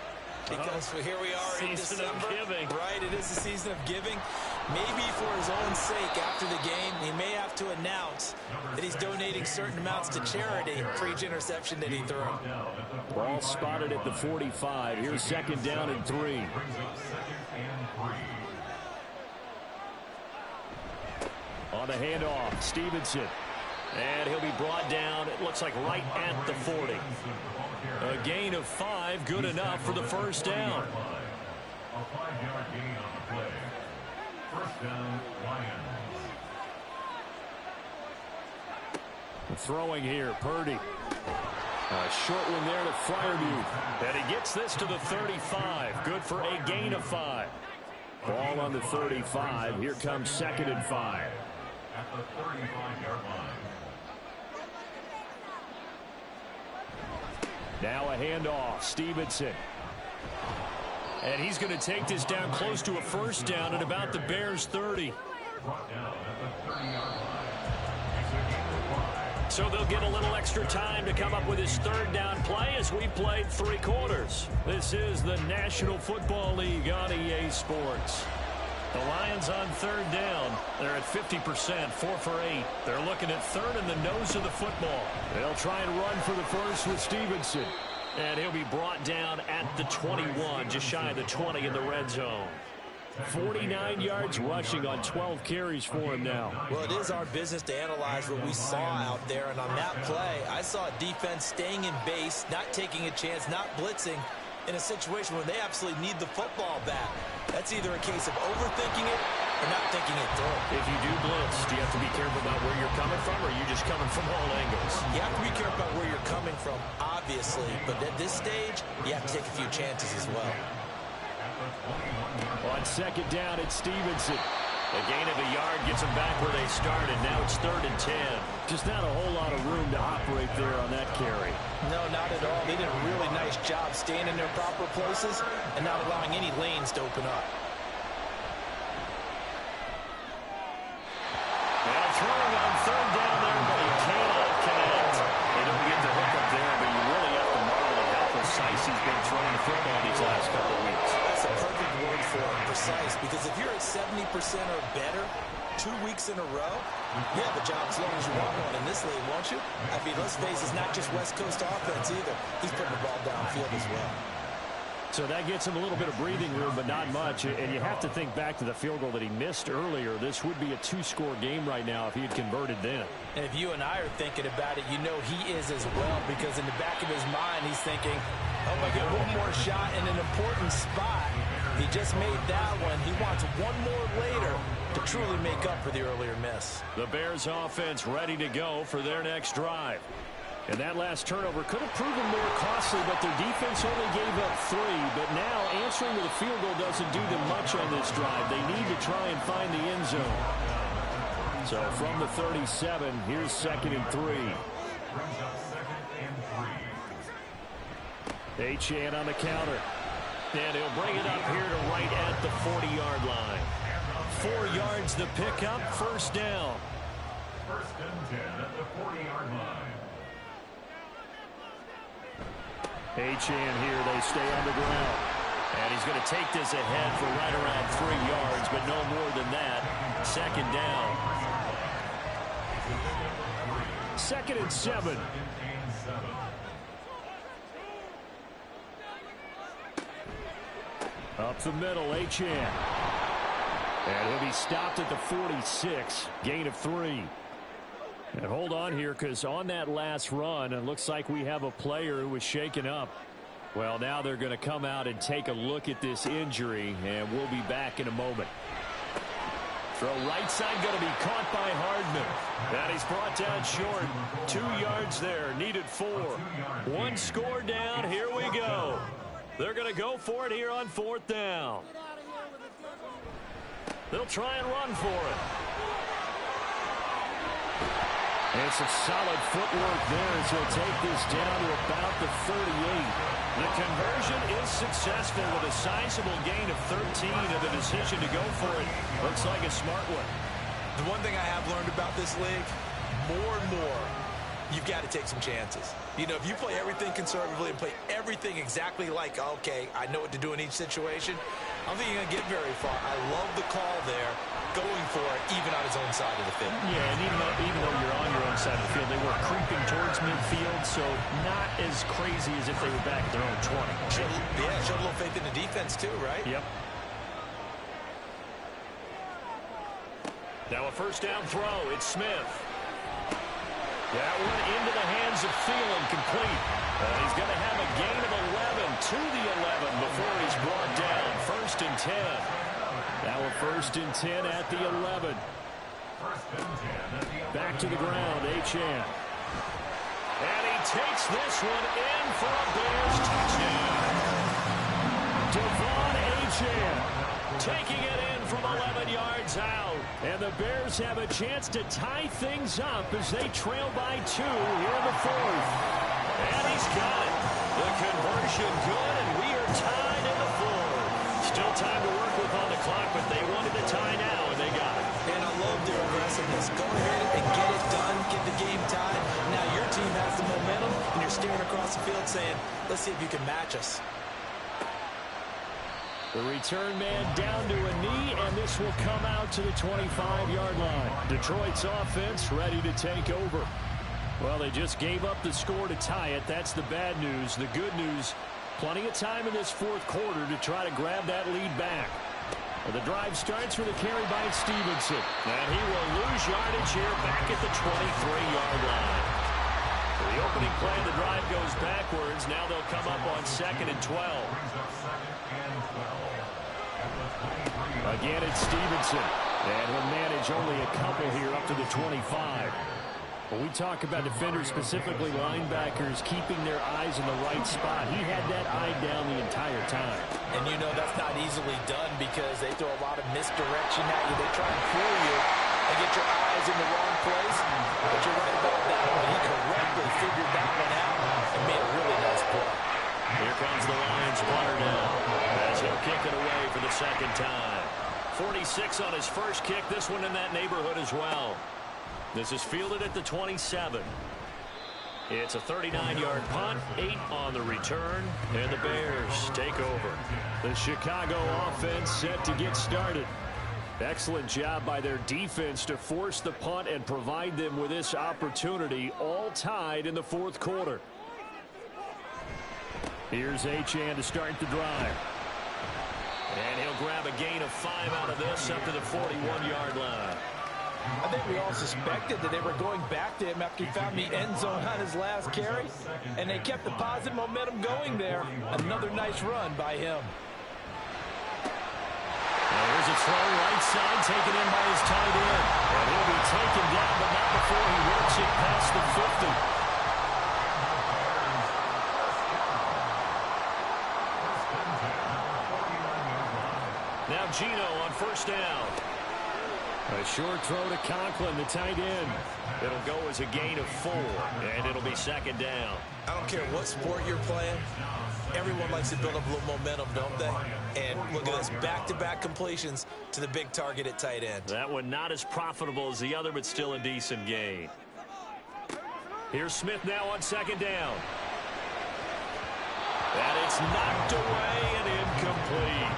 [SPEAKER 3] because here we are in December.
[SPEAKER 2] Season of giving.
[SPEAKER 3] Right, it is the season of giving. Maybe for his own sake after the game, he may have to announce that he's donating certain amounts to charity for each interception that he threw.
[SPEAKER 2] Ball spotted at the 45. Here's 2nd down and 3. On the handoff, Stevenson. And he'll be brought down, it looks like right at the 40. A gain of 5, good enough for the 1st down.
[SPEAKER 4] A 5-yard gain on the play. 1st down, Lions.
[SPEAKER 2] Throwing here, Purdy. A short one there to Freiermuth. And he gets this to the 35. Good for a gain of 5. Ball on the 35. Here comes 2nd and 5.
[SPEAKER 4] At the 35-yard line.
[SPEAKER 2] Now a handoff, Stevenson. And he's going to take this down close to a 1st down at about the Bears' 30.
[SPEAKER 4] Brought down at the 30-yard line.
[SPEAKER 2] So they'll get a little extra time to come up with his 3rd down play as we played 3 quarters. This is the National Football League on EA Sports. The Lions on 3rd down. They're at 50%, 4 for 8. They're looking at 3rd in the nose of the football. They'll try and run for the 1st with Stevenson. And he'll be brought down at the 21, just shy of the 20 in the red zone. 49 yards rushing on 12 carries for him now.
[SPEAKER 3] Well, it is our business to analyze what we saw out there. And on that play, I saw a defense staying in base, not taking a chance, not blitzing in a situation where they absolutely need the football back. That's either a case of overthinking it or not thinking it through.
[SPEAKER 2] If you do blitz, do you have to be careful about where you're coming from, or are you just coming from all angles?
[SPEAKER 3] You have to be careful about where you're coming from, obviously. But at this stage, you have to take a few chances as well.
[SPEAKER 2] On 2nd down, it's Stevenson. A gain of a yard gets them back where they started. Now it's 3rd and 10. Just not a whole lot of room to operate there on that carry.
[SPEAKER 3] No, not at all. They did a really nice job staying in their proper places and not allowing any lanes to open up.
[SPEAKER 2] Well, throwing on 3rd down there, but he cannot connect. They don't get the hook up there, but you really have to marvel at how Bucs running the football these last couple of weeks.
[SPEAKER 3] That's a perfect word for it, precise, because if you're at 70% or better 2 weeks in a row, you have a job as long as you want one in this league, won't you? I mean, let's face it, it's not just West Coast offense either. He's putting the ball downfield as well.
[SPEAKER 2] So that gets him a little bit of breathing room, but not much. And you have to think back to the field goal that he missed earlier. This would be a 2-score game right now if he had converted then.
[SPEAKER 3] And if you and I are thinking about it, you know he is as well, because in the back of his mind, he's thinking, oh, I get one more shot in an important spot. He just made that one. He wants one more later to truly make up for the earlier miss.
[SPEAKER 2] The Bears offense ready to go for their next drive. And that last turnover could have proven more costly, but their defense only gave up 3. But now answering with a field goal doesn't do them much on this drive. They need to try and find the end zone. So from the 37, here's 2nd and 3. Achane on the counter. And he'll bring it up here to right at the 40-yard line. 4 yards the pickup, first down.
[SPEAKER 4] 1st and 10 at the 40-yard line.
[SPEAKER 2] Achane here, they stay on the ground. And he's going to take this ahead for right around 3 yards, but no more than that. 2nd down. 2nd and 7. Up the middle, Achane. And he'll be stopped at the 46. Gain of 3. And hold on here, because on that last run, it looks like we have a player who was shaken up. Well, now they're going to come out and take a look at this injury, and we'll be back in a moment. Throw right side going to be caught by Hardman. And he's brought down short. 2 yards there, needed 4. 1 score down, here we go. They're going to go for it here on 4th down. They'll try and run for it. And some solid footwork there, so he'll take this down to about the 38. The conversion is successful with a sizable gain of 13, and the decision to go for it looks like a smart one.
[SPEAKER 3] The one thing I have learned about this league, more and more, you've got to take some chances. You know, if you play everything conservatively and play everything exactly like, okay, I know what to do in each situation, I don't think you're going to get very far. I love the call there, going for it, even on his own side of the field.
[SPEAKER 2] Yeah, and even though you're on your own side of the field, they were creeping towards midfield, so not as crazy as if they were back at their own 20.
[SPEAKER 3] Showed a little faith in the defense too, right?
[SPEAKER 2] Yep. Now a first down throw. It's Smith. That one into the hands of Thielen, complete. He's going to have a gain of 11 to the 11 before he's brought down. 1st and 10. Now a 1st and 10 at the 11. Back to the ground, Achane. And he takes this one in for a Bears touchdown. Devon Achane taking it in from 11 yards out. And the Bears have a chance to tie things up as they trail by 2 here in the 4th. And he's got it. The conversion good, and we are tied in the 4th. Still time to work with on the clock, but they wanted to tie now, and they got it.
[SPEAKER 3] And I love their aggressiveness. Go ahead and get it done, get the game tied. Now your team has the momentum, and you're staring across the field saying, let's see if you can match us.
[SPEAKER 2] The return man down to a knee, and this will come out to the 25-yard line. Detroit's offense ready to take over. Well, they just gave up the score to tie it. That's the bad news. The good news, plenty of time in this 4th quarter to try to grab that lead back. Well, the drive starts with a carry by Stevenson. And he will lose yardage here back at the 23-yard line. The opening play of the drive goes backwards. Now they'll come up on 2nd and 12. Again, it's Stevenson. And he'll manage only a couple here up to the 25. When we talk about defenders, specifically linebackers, keeping their eyes in the right spot, he had that eye down the entire time.
[SPEAKER 3] And you know that's not easily done because they throw a lot of misdirection at you. They try and fool you and get your eyes in the wrong place. But you're right about that one. He correctly figured that one out and made a really nice play.
[SPEAKER 2] Here comes the Lions punter now as he'll kick it away for the 2nd time. 46 on his first kick. This one in that neighborhood as well. This is fielded at the 27. It's a 39-yard punt, 8 on the return, and the Bears take over. The Chicago offense set to get started. Excellent job by their defense to force the punt and provide them with this opportunity, all tied in the fourth quarter. Here's Achane to start the drive. And he'll grab a gain of 5 out of this up to the 41-yard line.
[SPEAKER 3] I think we all suspected that they were going back to him after he found the end zone on his last carry, and they kept the positive momentum going there. Another nice run by him.
[SPEAKER 2] There's a throw right side taken in by his tight end. And he'll be taken down, but not before he works it past the 50. Now Geno on first down. A short throw to Conklin, the tight end. It'll go as a gain of 4, and it'll be second down.
[SPEAKER 8] I don't care what sport you're playing. Everyone likes to build up a little momentum, don't they? And look at this, back-to-back completions to the big target at tight end.
[SPEAKER 2] That one not as profitable as the other, but still a decent gain. Here's Smith now on second down. And it's knocked away and incomplete.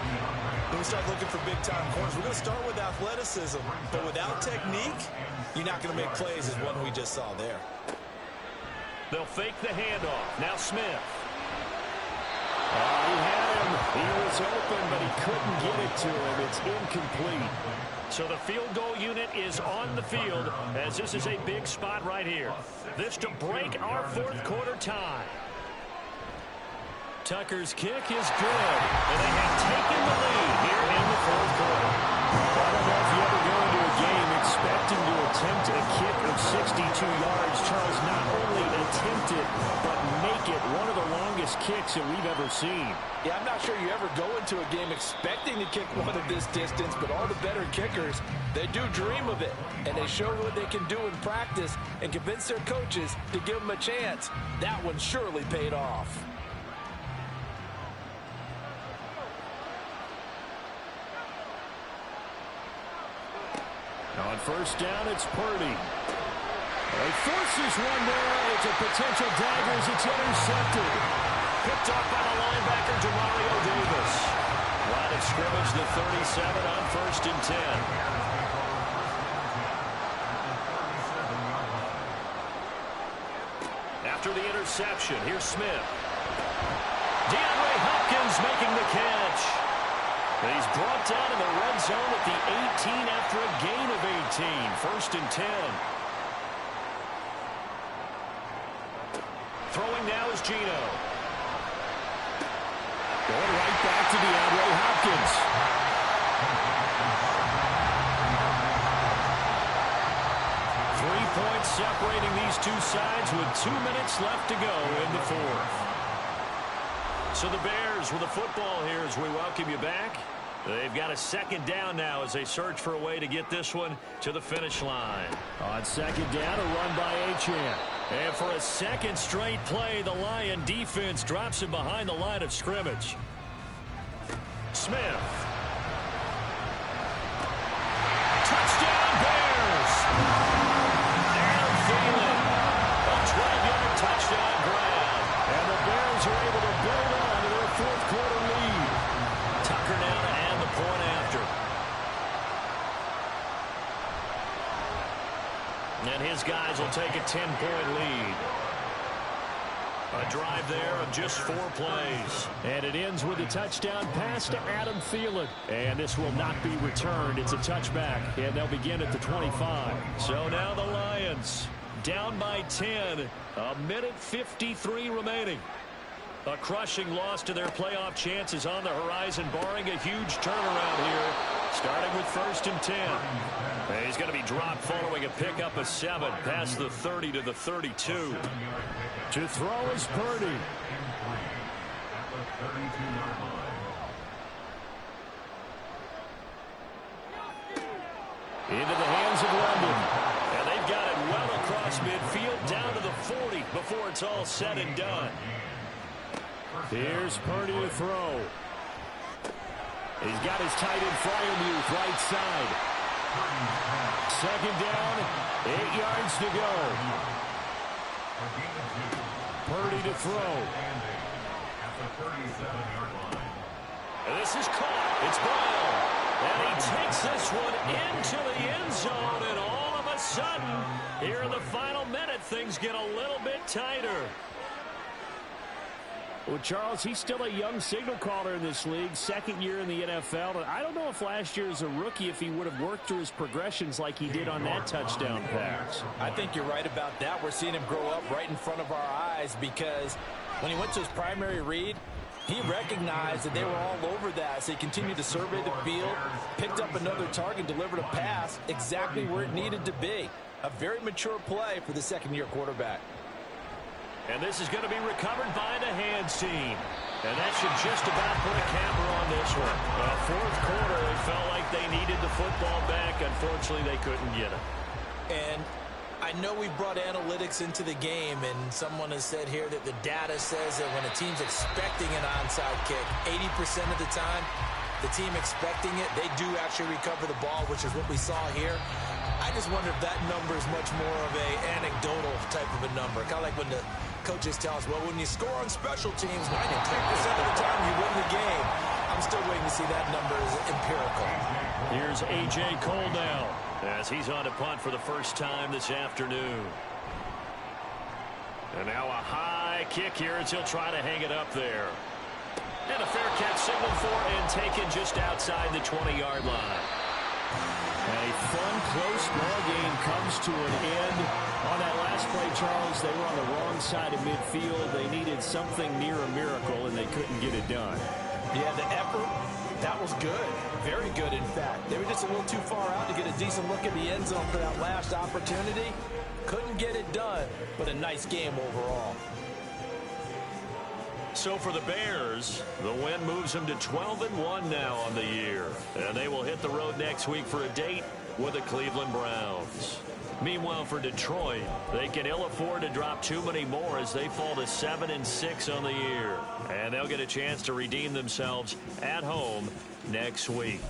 [SPEAKER 8] When we start looking for big-time corners, we're going to start with athleticism. But without technique, you're not going to make plays as one we just saw there.
[SPEAKER 2] They'll fake the handoff. Now Smith. He had him. He was open, but he couldn't get it to him. It's incomplete. So the field goal unit is on the field as this is a big spot right here. This to break our fourth quarter tie. Tucker's kick is good, and they have taken the lead here in the fourth quarter. I don't know if you ever go into a game expecting to attempt a kick of 62 yards. Charles, not only attempt it, but make it one of the longest kicks that we've ever seen.
[SPEAKER 3] Yeah, I'm not sure you ever go into a game expecting to kick one of this distance, but all the better kickers, they do dream of it, and they show what they can do in practice and convince their coaches to give them a chance. That one surely paid off.
[SPEAKER 2] On first down, it's Purdy. He forces one there. It's a potential dagger as it's intercepted. Picked up by the linebacker, Demario Davis. Line of scrimmage, the 37 on first and 10. After the interception, here's Smith. DeAndre Hopkins making the catch. He's brought down in the red zone at the 18 after a gain of 18. First and 10. Throwing now is Geno. Going right back to DeAndre Hopkins. 3 points separating these two sides with 2 minutes left to go in the fourth. So the Bears with the football here as we welcome you back. They've got a second down now as they search for a way to get this one to the finish line. On second down, a run by Achane. And for a second straight play, the Lion defense drops him behind the line of scrimmage. Smith. Touchdown, Bears! Adam Thielen. A 12-yard touchdown grab. And the Bears are able to build on to their fourth quarter lead. Tucker now to add the point after. And his guys will take a 10-point lead. A drive there of just 4 plays. And it ends with a touchdown pass to Adam Thielen. And this will not be returned. It's a touchback. And they'll begin at the 25. So now the Lions down by 10. A minute 53 remaining. A crushing loss to their playoff chances on the horizon, barring a huge turnaround here, starting with first and 10. And he's going to be dropped following a pickup of 7 past the 30 to the 32. To throw is Purdy. Into the hands of London. And they've got it well across midfield, down to the 40 before it's all said and done. Here's Purdy to throw. He's got his tight end Freiermuth right side. Second down, 8 yards to go. Purdy to throw.
[SPEAKER 4] At the 37-yard line.
[SPEAKER 2] And this is caught. It's Brown. And he takes this one into the end zone. And all of a sudden, here in the final minute, things get a little bit tighter. Well, Charles, he's still a young signal caller in this league, second year in the NFL. And I don't know if last year as a rookie, if he would have worked through his progressions like he did on that touchdown pass.
[SPEAKER 3] I think you're right about that. We're seeing him grow up right in front of our eyes because when he went to his primary read, he recognized that they were all over that, so he continued to survey the field, picked up another target, delivered a pass exactly where it needed to be. A very mature play for the second-year quarterback.
[SPEAKER 2] And this is going to be recovered by the hands team. And that should just about put a capper on this one. Fourth quarter, they felt like they needed the football back. Unfortunately, they couldn't get it.
[SPEAKER 3] And I know we brought analytics into the game, and someone has said here that the data says that when a team's expecting an onside kick, 80% of the time, the team expecting it, they do actually recover the ball, which is what we saw here. I just wonder if that number is much more of a anecdotal type of a number. Kind of like when the coaches tell us, well, when you score on special teams, 93% of the time you win the game. I'm still waiting to see that number is empirical.
[SPEAKER 2] Here's A.J. Cole now as he's on to punt for the first time this afternoon. And now a high kick here as he'll try to hang it up there. And a fair catch signaled for and taken just outside the 20-yard line. A fun, close ball game comes to an end. On that last play, Charles, they were on the wrong side of midfield. They needed something near a miracle, and they couldn't get it done.
[SPEAKER 3] Yeah, the effort, that was good. Very good, in fact. They were just a little too far out to get a decent look at the end zone for that last opportunity. Couldn't get it done, but a nice game overall.
[SPEAKER 2] So for the Bears, the win moves them to 12-1 now on the year. And they will hit the road next week for a date with the Cleveland Browns. Meanwhile, for Detroit, they can ill afford to drop too many more as they fall to 7-6 on the year. And they'll get a chance to redeem themselves at home next week.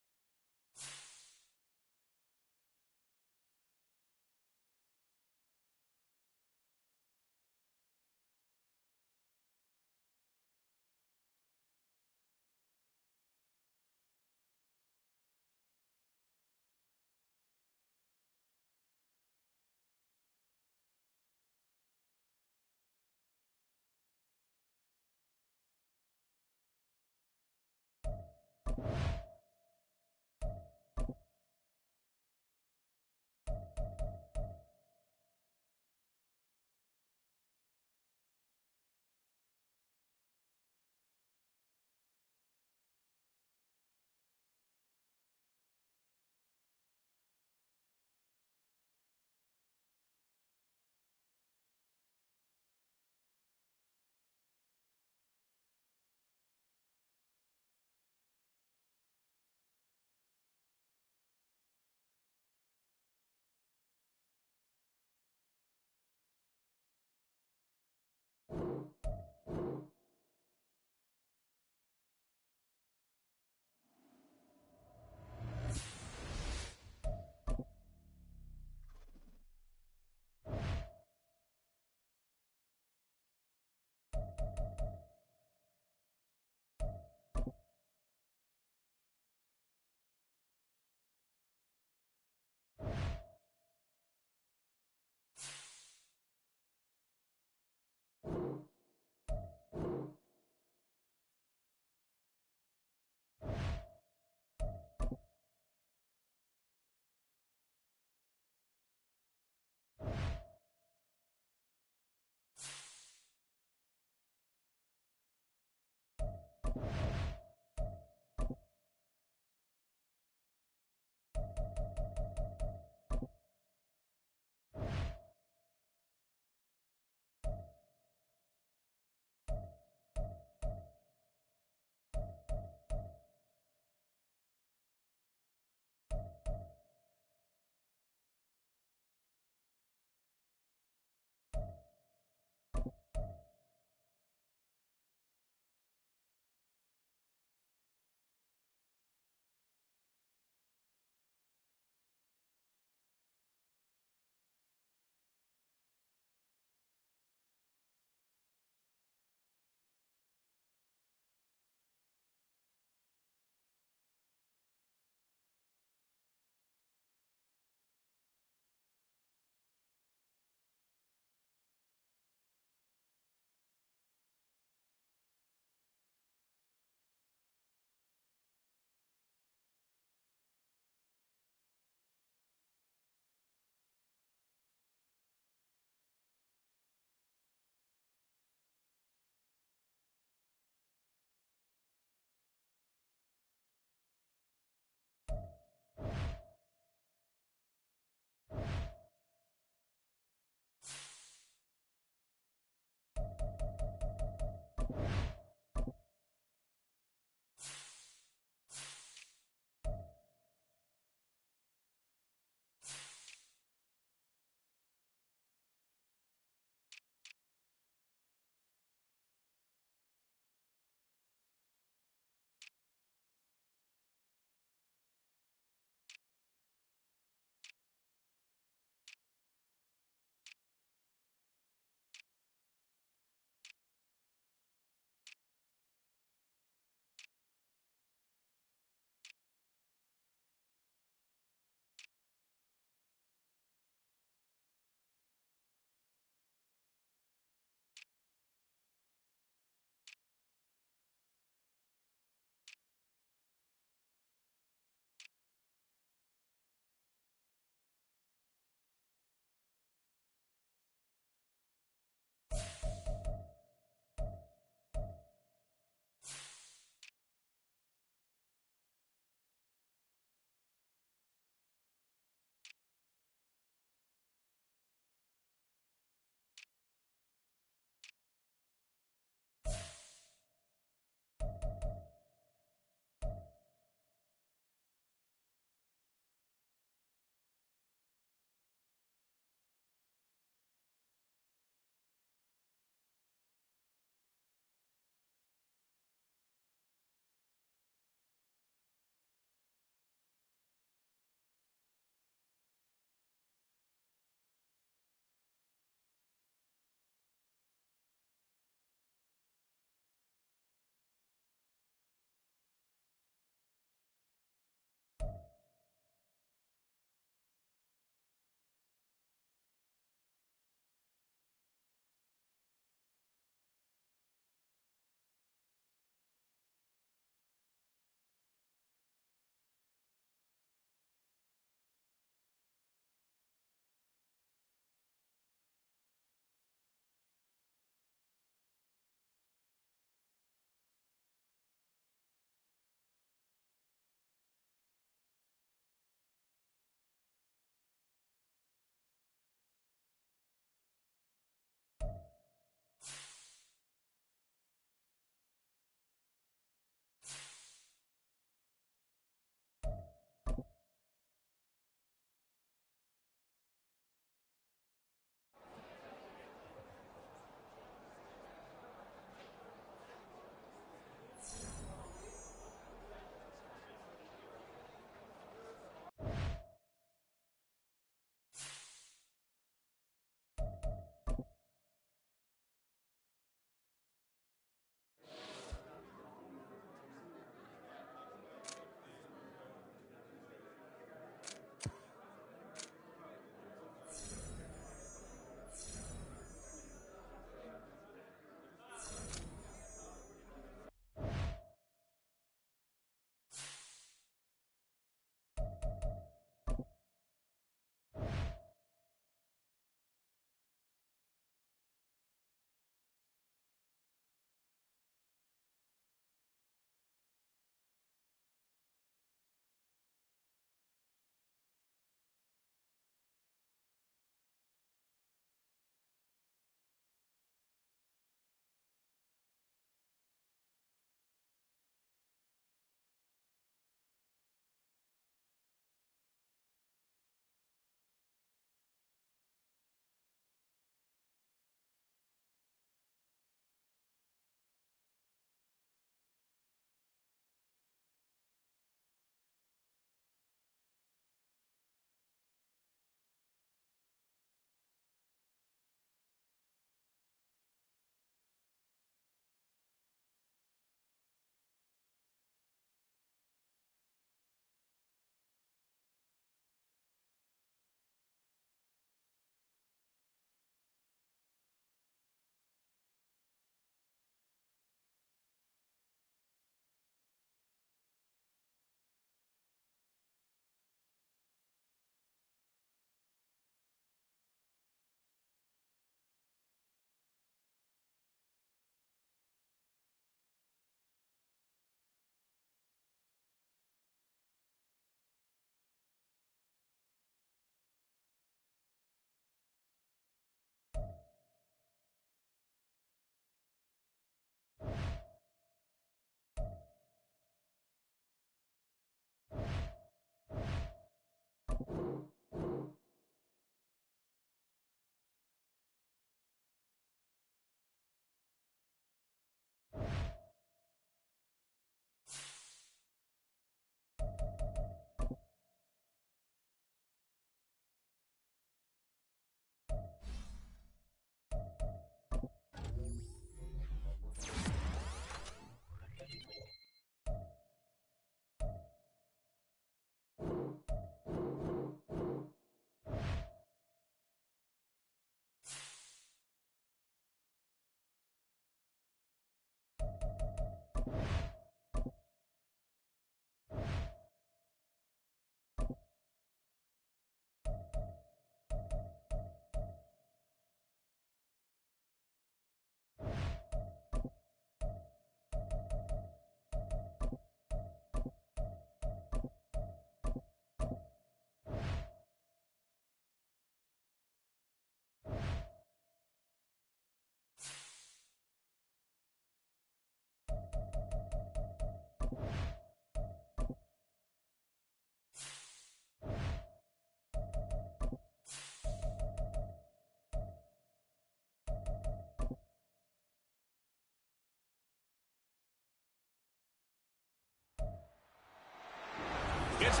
[SPEAKER 2] It's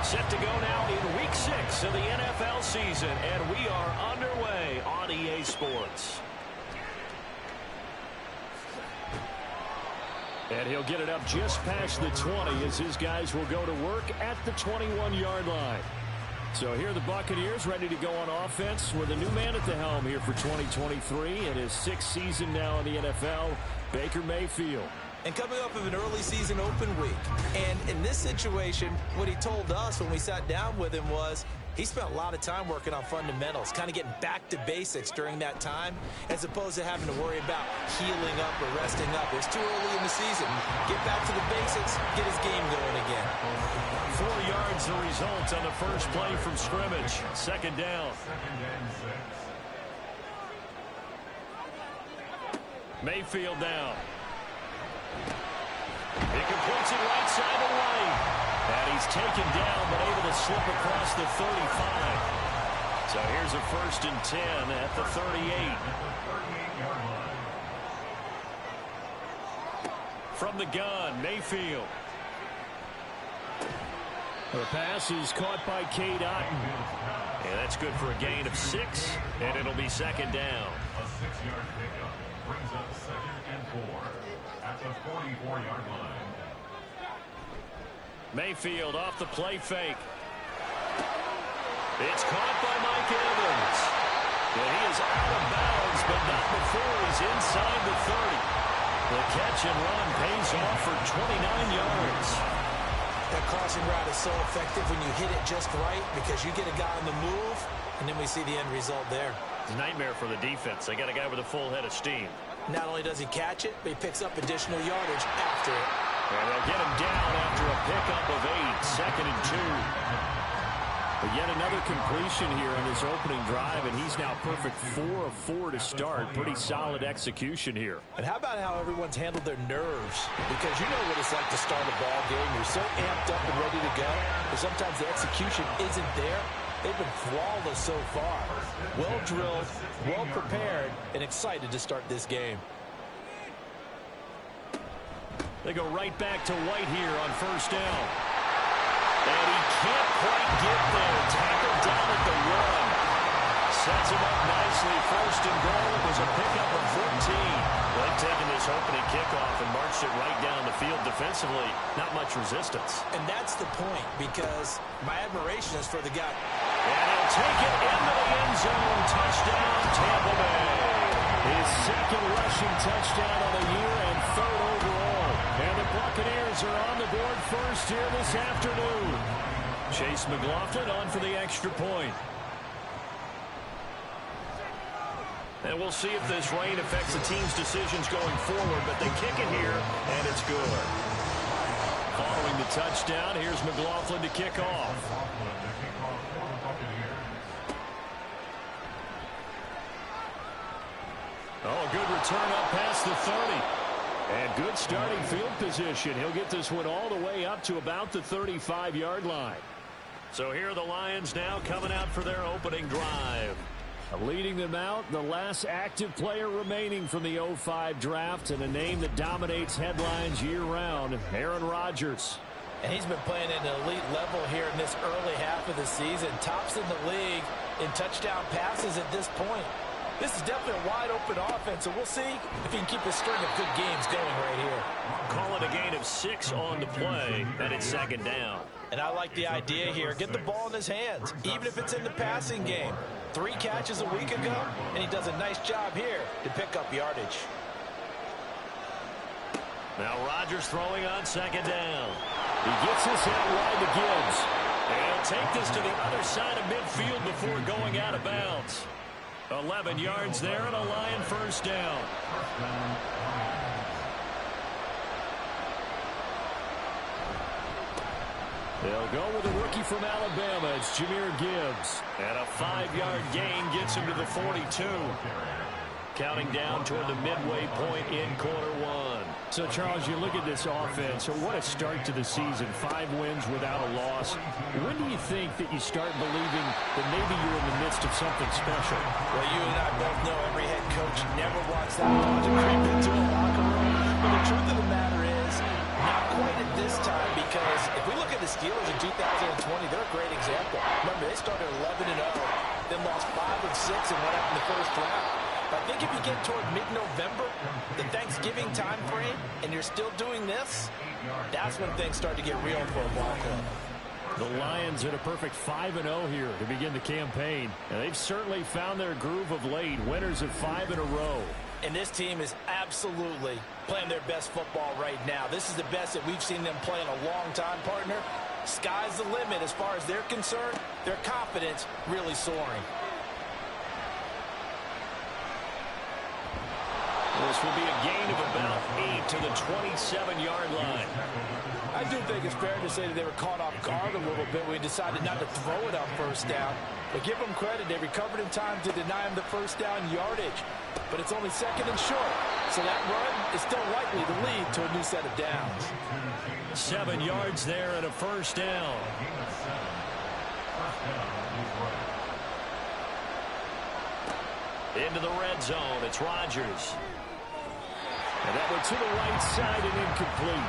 [SPEAKER 2] set to go now in Week 6 of the NFL season, and we are underway on EA Sports. And he'll get it up just past the 20 as his guys will go to work at the 21-yard line. So here are the Buccaneers ready to go on offense with a new man at the helm here for 2023 in his 6th season now in the NFL, Baker Mayfield.
[SPEAKER 8] And coming up of an early season open week. And in this situation, what he told us when we sat down with him was he spent a lot of time working on fundamentals, kind of getting back to basics during that time, as opposed to having to worry about healing up or resting up. It's too early in the season. Get back to the basics, get his game going again.
[SPEAKER 2] 4 yards the result on the first play from scrimmage. Second down. Mayfield down. He completes it right side of the lane. And he's taken down, but able to slip across the 35. So here's a 1st and 10 at the 38. From the gun, Mayfield. The pass is caught by Cade Otton. And that's good for a gain of 6, and it'll be second down.
[SPEAKER 4] A 6-yard pickup brings up 2nd and 4 at the 44-yard line.
[SPEAKER 2] Mayfield off the play fake. It's caught by Mike Evans. And he is out of bounds, but not before he's inside the 30. The catch and run pays off for 29 yards.
[SPEAKER 8] That crossing route is so effective when you hit it just right because you get a guy on the move, and then we see the end result there.
[SPEAKER 2] It's a nightmare for the defense. They got a guy with a full head of steam.
[SPEAKER 8] Not only does he catch it, but he picks up additional yardage after it.
[SPEAKER 2] And they'll get him down after a pickup of 8, 2nd and 2. But yet another completion here on his opening drive, and he's now perfect 4 of 4 to start. Pretty solid execution here.
[SPEAKER 3] And how about how everyone's handled their nerves? Because you know what it's like to start a ball game. You're so amped up and ready to go, but sometimes the execution isn't there. They've been flawless so far. Well drilled, well prepared, and excited to start this game.
[SPEAKER 2] They go right back to White here on 1st down. And he can't quite get there. Tackled down at the 1. Sets him up nicely. 1st and goal. It was a pickup of 14. Blake taking this opening kickoff and marched it right down the field defensively. Not much resistance.
[SPEAKER 8] And that's the point, because my admiration is for the guy.
[SPEAKER 2] And he'll take it into the end zone. Touchdown, Tampa Bay. His 2nd rushing touchdown of the year and 3rd overall. And the Buccaneers are on the board first here this afternoon. Chase McLaughlin on for the extra point. And we'll see if this rain affects the team's decisions going forward, but they kick it here, and it's good. Following the touchdown, here's McLaughlin to kick off. Oh, good return up past the 30. And good starting field position. He'll get this one all the way up to about the 35-yard line. So here are the Lions now coming out for their opening drive. Leading them out, the last active player remaining from the 05 draft, and a name that dominates headlines year-round, Aaron Rodgers.
[SPEAKER 3] And he's been playing at an elite level here in this early half of the season. Tops in the league in touchdown passes at this point. This is definitely a wide-open offense, and we'll see if he can keep his string of good games going right here.
[SPEAKER 2] Call it a gain of 6 on the play, and it's second down.
[SPEAKER 3] And I like the idea here. Get the ball in his hands, even if it's in the passing game. 3 catches a week ago, and he does a nice job here to pick up yardage.
[SPEAKER 2] Now Rodgers throwing on second down. He gets this out wide to Gibbs. And he'll take this to the other side of midfield before going out of bounds. 11 yards there and a Lion first down. They'll go with a rookie from Alabama. It's Jahmyr Gibbs. And a 5-yard gain gets him to the 42. Counting down toward the midway point in quarter 1.
[SPEAKER 9] So, Charles, you look at this offense, so what a start to the season. 5 wins without a loss. When do you think that you start believing that maybe you're in the midst of something special?
[SPEAKER 3] Well, you and I both know every head coach never wants that ball to creep into a locker room. But the truth of the matter is, not quite at this time, because if we look at the Steelers in 2020, they're a great example. Remember, they started 11-0, then lost 5 of 6 and went up in the first round. I think if you get toward mid-November, the Thanksgiving time frame, and you're still doing this, that's when things start to get real for a ball club.
[SPEAKER 9] The Lions in a perfect 5-0 here to begin the campaign. And they've certainly found their groove of late, winners of 5 in a row.
[SPEAKER 3] And this team is absolutely playing their best football right now. This is the best that we've seen them play in a long time, partner. Sky's the limit as far as they're concerned. Their confidence really soaring.
[SPEAKER 2] This will be a gain of about 8 to the 27-yard line.
[SPEAKER 3] I do think it's fair to say that they were caught off guard a little bit when we decided not to throw it on first down. But give them credit. They recovered in time to deny him the first down yardage. But it's only second and short. So that run is still likely to lead to a new set of downs.
[SPEAKER 2] 7 yards there and a first down. Into the red zone. It's Rodgers.
[SPEAKER 9] And that one to the right side and incomplete.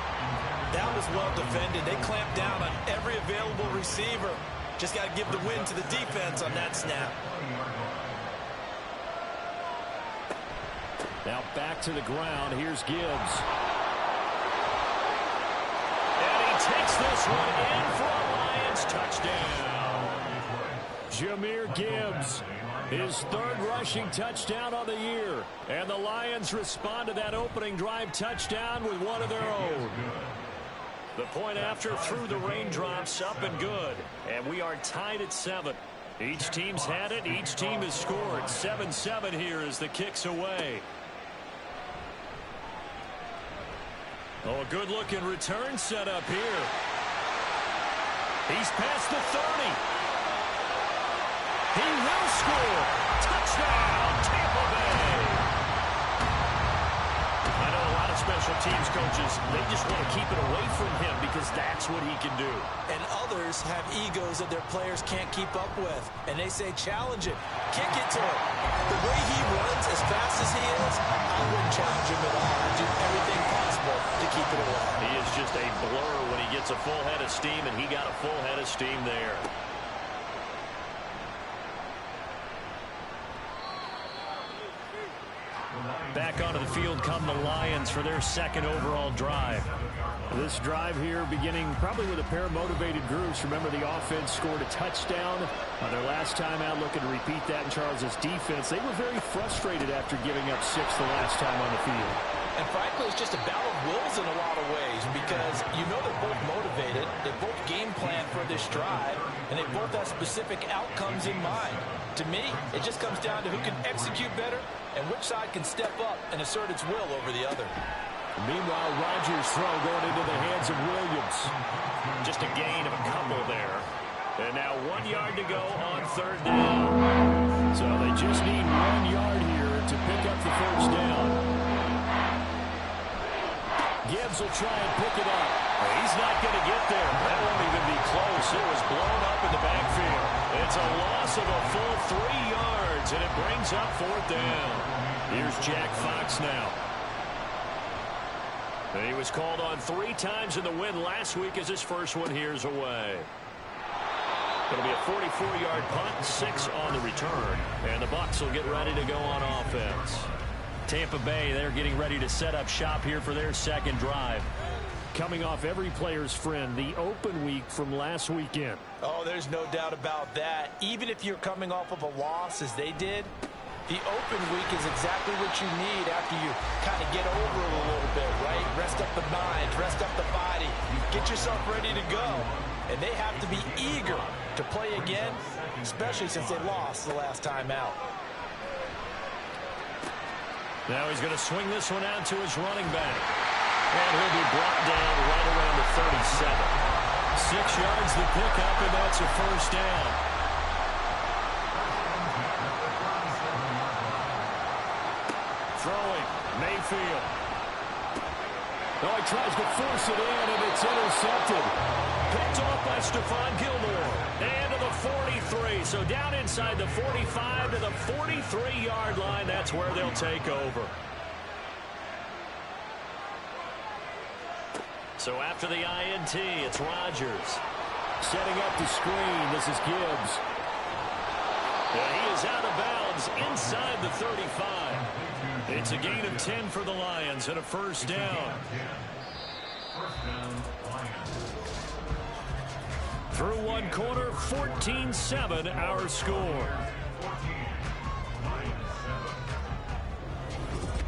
[SPEAKER 3] That was well defended. They clamped down on every available receiver. Just got to give the win to the defense on that snap.
[SPEAKER 9] Now back to the ground. Here's Gibbs.
[SPEAKER 2] And he takes this one in for a Lions touchdown.
[SPEAKER 9] Jahmyr Gibbs. His 3rd rushing touchdown on the year. And the Lions respond to that opening drive touchdown with one of their own.
[SPEAKER 2] The point after through the raindrops, up and good. And we are tied at 7. Each team's had it. Each team has scored. 7-7 here as the kick's away. Oh, a good-looking return set up here. He's past the 30. He will score. Touchdown, Tampa Bay. I know a lot of special teams coaches, they just want to keep it away from him because that's what he can do.
[SPEAKER 3] And others have egos that their players can't keep up with. And they say, challenge it. Kick it to him. The way he runs as fast as he is, I wouldn't challenge him at all. I'd do everything possible to keep it away.
[SPEAKER 2] He is just a blur when he gets a full head of steam, and he got a full head of steam there. Back onto the field come the Lions for their 2nd overall drive.
[SPEAKER 9] This drive here beginning probably with a pair of motivated groups. Remember, the offense scored a touchdown on their last time out, looking to repeat that in Charles' defense. They were very frustrated after giving up 6 the last time on the field.
[SPEAKER 3] And frankly, it's just a battle of wills in a lot of ways because you know they're both motivated, they both game plan for this drive, and they both have specific outcomes in mind. To me, it just comes down to who can execute better and which side can step up and assert its will over the other.
[SPEAKER 9] Meanwhile, Rodgers' throw going into the hands of Williams.
[SPEAKER 2] Just a gain of a couple there. And now 1 yard to go on 3rd down.
[SPEAKER 9] So they just need 1 yard here to pick up the first down. Gibbs will try and pick it up.
[SPEAKER 2] He's not going to get there. That won't even be close. It was blown up in the backfield. It's a loss of a full 3 yards, and it brings up 4th down. Here's Jack Fox now. And he was called on 3 times in the win last week as his first one here's away. It'll be a 44-yard punt, 6 on the return. And the Bucs will get ready to go on offense. Tampa Bay, they're getting ready to set up shop here for their second drive.
[SPEAKER 9] Coming off every player's friend, the open week from last weekend.
[SPEAKER 8] Oh, there's no doubt about that. Even if you're coming off of a loss as they did, the open week is exactly what you need after you kind of get over it a little bit, right? Rest up the mind, rest up the body, get yourself ready to go. And they have to be eager to play again, especially since they lost the last time out.
[SPEAKER 2] Now he's going to swing this one out to his running back. And he'll be brought down right around the 37. 6 yards the pickup, and that's a first down. Throwing, Mayfield.
[SPEAKER 9] Oh, he tries to force it in, and it's intercepted.
[SPEAKER 2] Picked off by Stephon Gilmore. And to the 43. So down inside the 45 to the 43-yard line. That's where they'll take over. So after the INT, it's Rodgers.
[SPEAKER 9] Setting up the screen. This is Gibbs.
[SPEAKER 2] He is out of bounds inside the 35. It's a gain of 10 for the Lions and a first down. Through one quarter, 14-7 our score.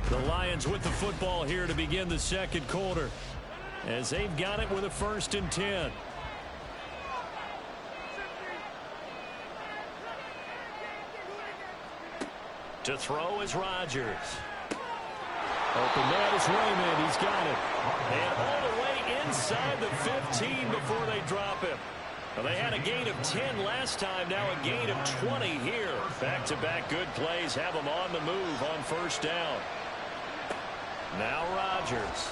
[SPEAKER 2] The Lions with the football here to begin the second quarter, as they've got it with a 1st and 10. To throw is Rodgers.
[SPEAKER 9] Open man is Raymond. He's got it.
[SPEAKER 2] And all the way inside the 15 before they drop him. Well, they had a gain of 10 last time, now a gain of 20 here. Back-to-back good plays have them on the move on first down. Now Rodgers.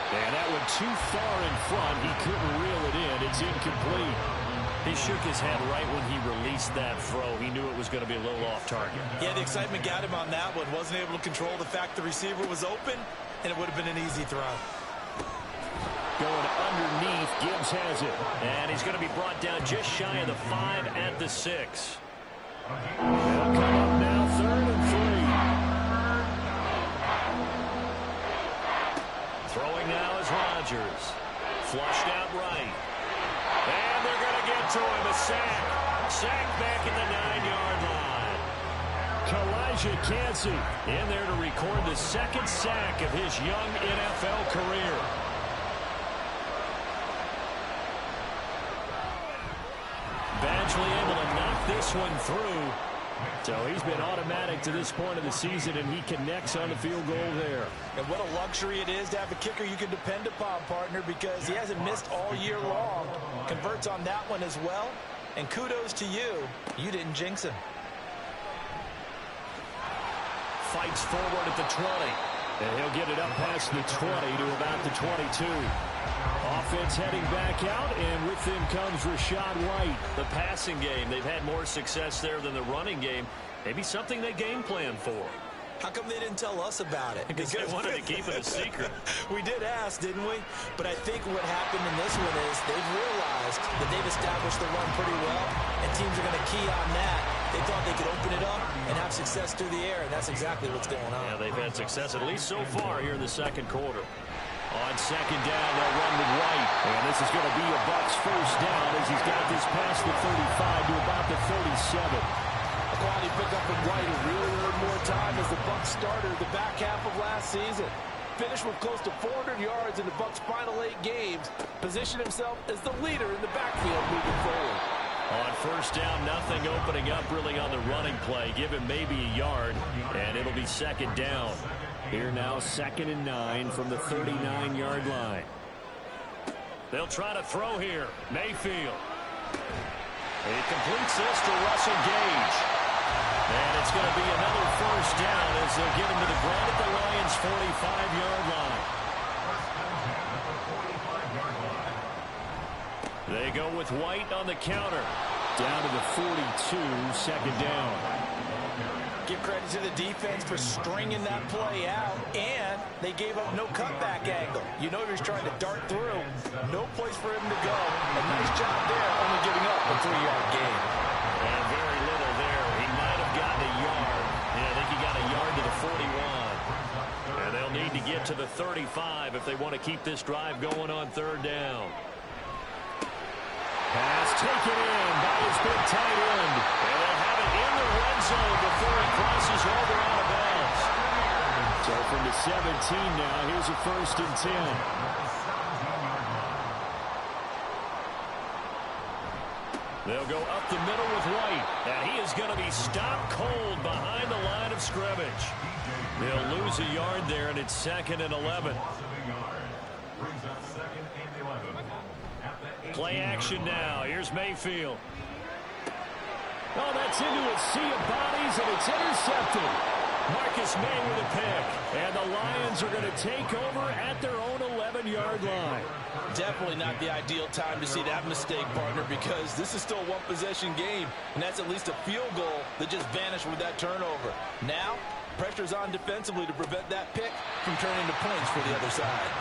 [SPEAKER 9] And that went too far in front. He couldn't reel it in. It's incomplete.
[SPEAKER 2] He shook his head right when he released that throw. He knew it was going to be a little off target.
[SPEAKER 8] Yeah, the excitement got him on that one. Wasn't able to control the fact the receiver was open, and it would have been an easy throw.
[SPEAKER 9] Going underneath, Gibbs has it.
[SPEAKER 2] And he's going to be brought down just shy of the 5 at the 6.
[SPEAKER 9] They'll come up now, 3rd and 3.
[SPEAKER 2] Throwing now is Rodgers. Flushed out right. And they're going to get to him. A sack. Sack back in the 9-yard line.
[SPEAKER 9] Kalijah Kancey
[SPEAKER 2] in there to record the 2nd sack of his young NFL career. Badgley able to knock this one through.
[SPEAKER 9] So he's been automatic to this point of the season, and he connects on the field goal there.
[SPEAKER 8] And what a luxury it is to have a kicker you can depend upon, partner, because he hasn't missed all year long. Converts on that one as well. And kudos to you. You didn't jinx him.
[SPEAKER 2] Fights forward at the 20.
[SPEAKER 9] And he'll get it up past the 20 to about the 22. Offense heading back out, and with them comes Rachaad White.
[SPEAKER 2] The passing game, they've had more success there than the running game. Maybe something they game plan for.
[SPEAKER 8] How come they didn't tell us about it?
[SPEAKER 2] Because they wanted to keep it a secret.
[SPEAKER 8] We did ask, didn't we? But I think what happened in this one is they've realized that they've established the run pretty well, and teams are going to key on that. They thought they could open it up and have success through the air, and that's exactly what's going on.
[SPEAKER 2] Yeah, they've had success, at least so far, here in the second quarter. On second down, they'll run with White.
[SPEAKER 9] And this is going to be a Bucs first down as he's got this past the 35 to about the 37.
[SPEAKER 3] A quality pickup in White, who really earned more time as the Bucs starter the back half of last season. Finished with close to 400 yards in the Bucs' final 8 games. Positioned himself as the leader in the backfield moving forward.
[SPEAKER 2] On first down, nothing opening up really on the running play. Give him maybe a yard, and it'll be second down.
[SPEAKER 9] Here now, 2nd and 9 from the 39-yard line.
[SPEAKER 2] They'll try to throw here. Mayfield. He completes this to Russell Gage. And it's going to be another first down as they'll get him to the ground at the Lions' 45-yard line. They go with White on the counter.
[SPEAKER 9] Down to the 42, 2nd down.
[SPEAKER 3] give credit to the defense for stringing that play out, and they gave up no cutback angle. You know he was trying to dart through. No place for him to go. A nice job there, only giving up a 3-yard gain.
[SPEAKER 2] And very little there. He might have gotten a yard. Yeah, I think he got a yard to the 41. And they'll need to get to the 35 if they want to keep this drive going on third down.
[SPEAKER 9] Pass taken in by his big tight end.
[SPEAKER 2] And they'll have it in the red zone before he crosses over out of bounds.
[SPEAKER 9] So from the 17 now, here's a 1st and 10.
[SPEAKER 2] They'll go up the middle with White. And he is going to be stopped cold behind the line of scrimmage. They'll lose a yard there, and it's 2nd and 11. Play action now. Here's Mayfield.
[SPEAKER 9] Oh, that's into a sea of bodies, and it's intercepted.
[SPEAKER 2] Marcus May with a pick.
[SPEAKER 9] And the Lions are going to take over at their own 11-yard line.
[SPEAKER 3] Definitely not the ideal time to see that mistake, partner, because this is still a one-possession game, and that's at least a field goal that just vanished with that turnover. Now, pressure's on defensively to prevent that pick from turning to points for the other side.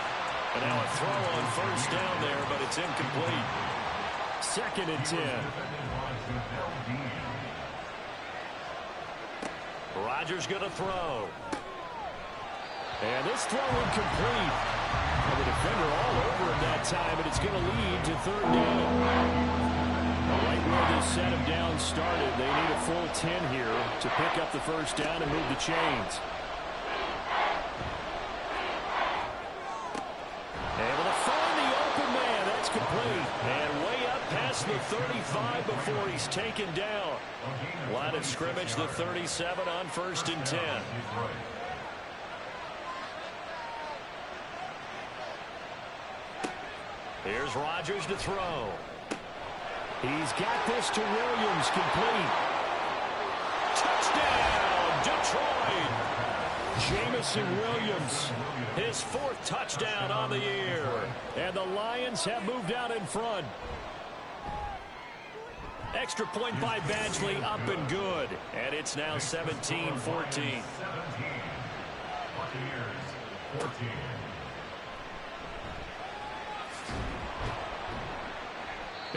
[SPEAKER 2] And now a throw on 1st down there, but it's incomplete.
[SPEAKER 9] 2nd and 10.
[SPEAKER 2] Rodgers going to throw.
[SPEAKER 9] And this throw incomplete. And the defender all over him that time, and it's going to lead to 3rd down. Right where this set of downs started, they need a full 10 here to pick up the 1st down and move the chains.
[SPEAKER 2] Able to find the open man. That's complete. And way up past the 35 before he's taken down. Line of scrimmage, the 37 on 1st and 10. Here's Rodgers to throw.
[SPEAKER 9] He's got this to Williams, complete.
[SPEAKER 2] Touchdown, Detroit!
[SPEAKER 9] Jameson Williams.
[SPEAKER 2] His 4th touchdown on the year.
[SPEAKER 9] And the Lions have moved out in front.
[SPEAKER 2] Extra point by Badgley, up and good. And it's now 17-14.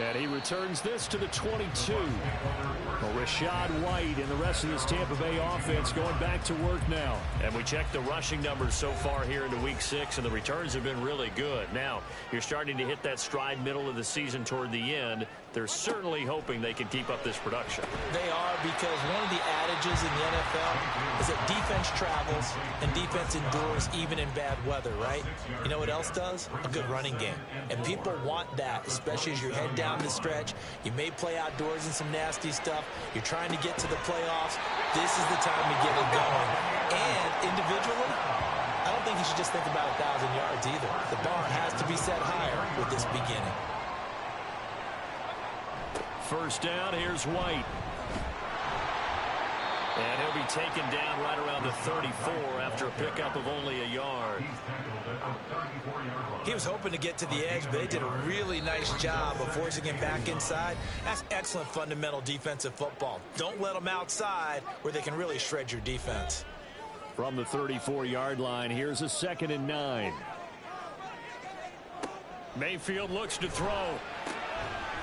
[SPEAKER 9] And he returns this to the 22. Well, Rachaad White and the rest of this Tampa Bay offense going back to work now.
[SPEAKER 2] And we checked the rushing numbers so far here into Week 6, and the returns have been really good. Now, you're starting to hit that stride middle of the season toward the end. They're certainly hoping they can keep up this production.
[SPEAKER 3] They are, because one of the adages in the NFL is that defense travels and defense endures even in bad weather, right? You know what else does? A good running game. And people want that, especially as you head down the stretch. You may play outdoors in some nasty stuff. You're trying to get to the playoffs. This is the time to get it going. And individually, I don't think you should just think about 1,000 yards either. The bar has to be set higher with this beginning.
[SPEAKER 2] 1st down, here's White. And he'll be taken down right around the 34 after a pickup of only a yard.
[SPEAKER 3] He was hoping to get to the edge, but they did a really nice job of forcing him back inside. That's excellent fundamental defensive football. Don't let them outside where they can really shred your defense.
[SPEAKER 9] From the 34-yard line, here's a 2nd and 9.
[SPEAKER 2] Mayfield looks to throw.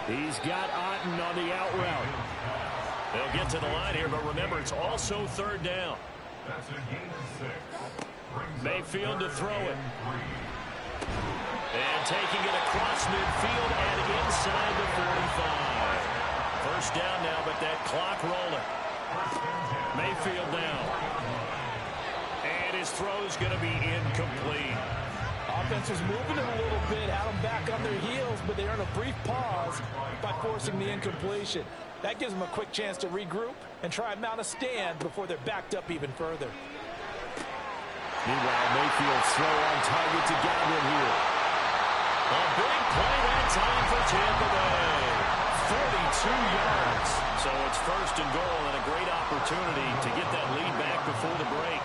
[SPEAKER 9] He's got Otton on the out route.
[SPEAKER 2] They'll get to the line here, but remember, it's also 3rd down. Mayfield to throw it. And taking it across midfield and inside the 45. 1st down now, but that clock rolling. Mayfield now. And his throw's going to be incomplete.
[SPEAKER 3] Offense was moving it a little bit, had them back on their heels, but they earned a brief pause by forcing the incompletion. That gives them a quick chance to regroup and try and mount a stand before they're backed up even further.
[SPEAKER 9] Meanwhile, Mayfield's throw on target to Godwin here.
[SPEAKER 2] A big play that time for Tampa Bay. 42 yards. So it's 1st and goal and a great opportunity to get that lead back before the break.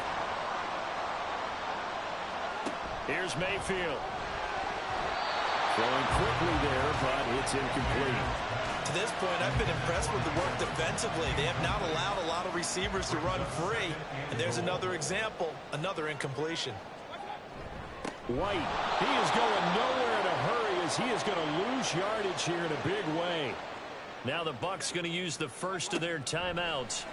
[SPEAKER 2] Here's Mayfield.
[SPEAKER 9] Throwing quickly there, but it's incomplete.
[SPEAKER 8] To this point, I've been impressed with the work defensively. They have not allowed a lot of receivers to run free. And there's another example, another incompletion.
[SPEAKER 9] White, he is going nowhere in a hurry as he is going to lose yardage here in a big way.
[SPEAKER 2] Now the Bucs going to use the first of their timeouts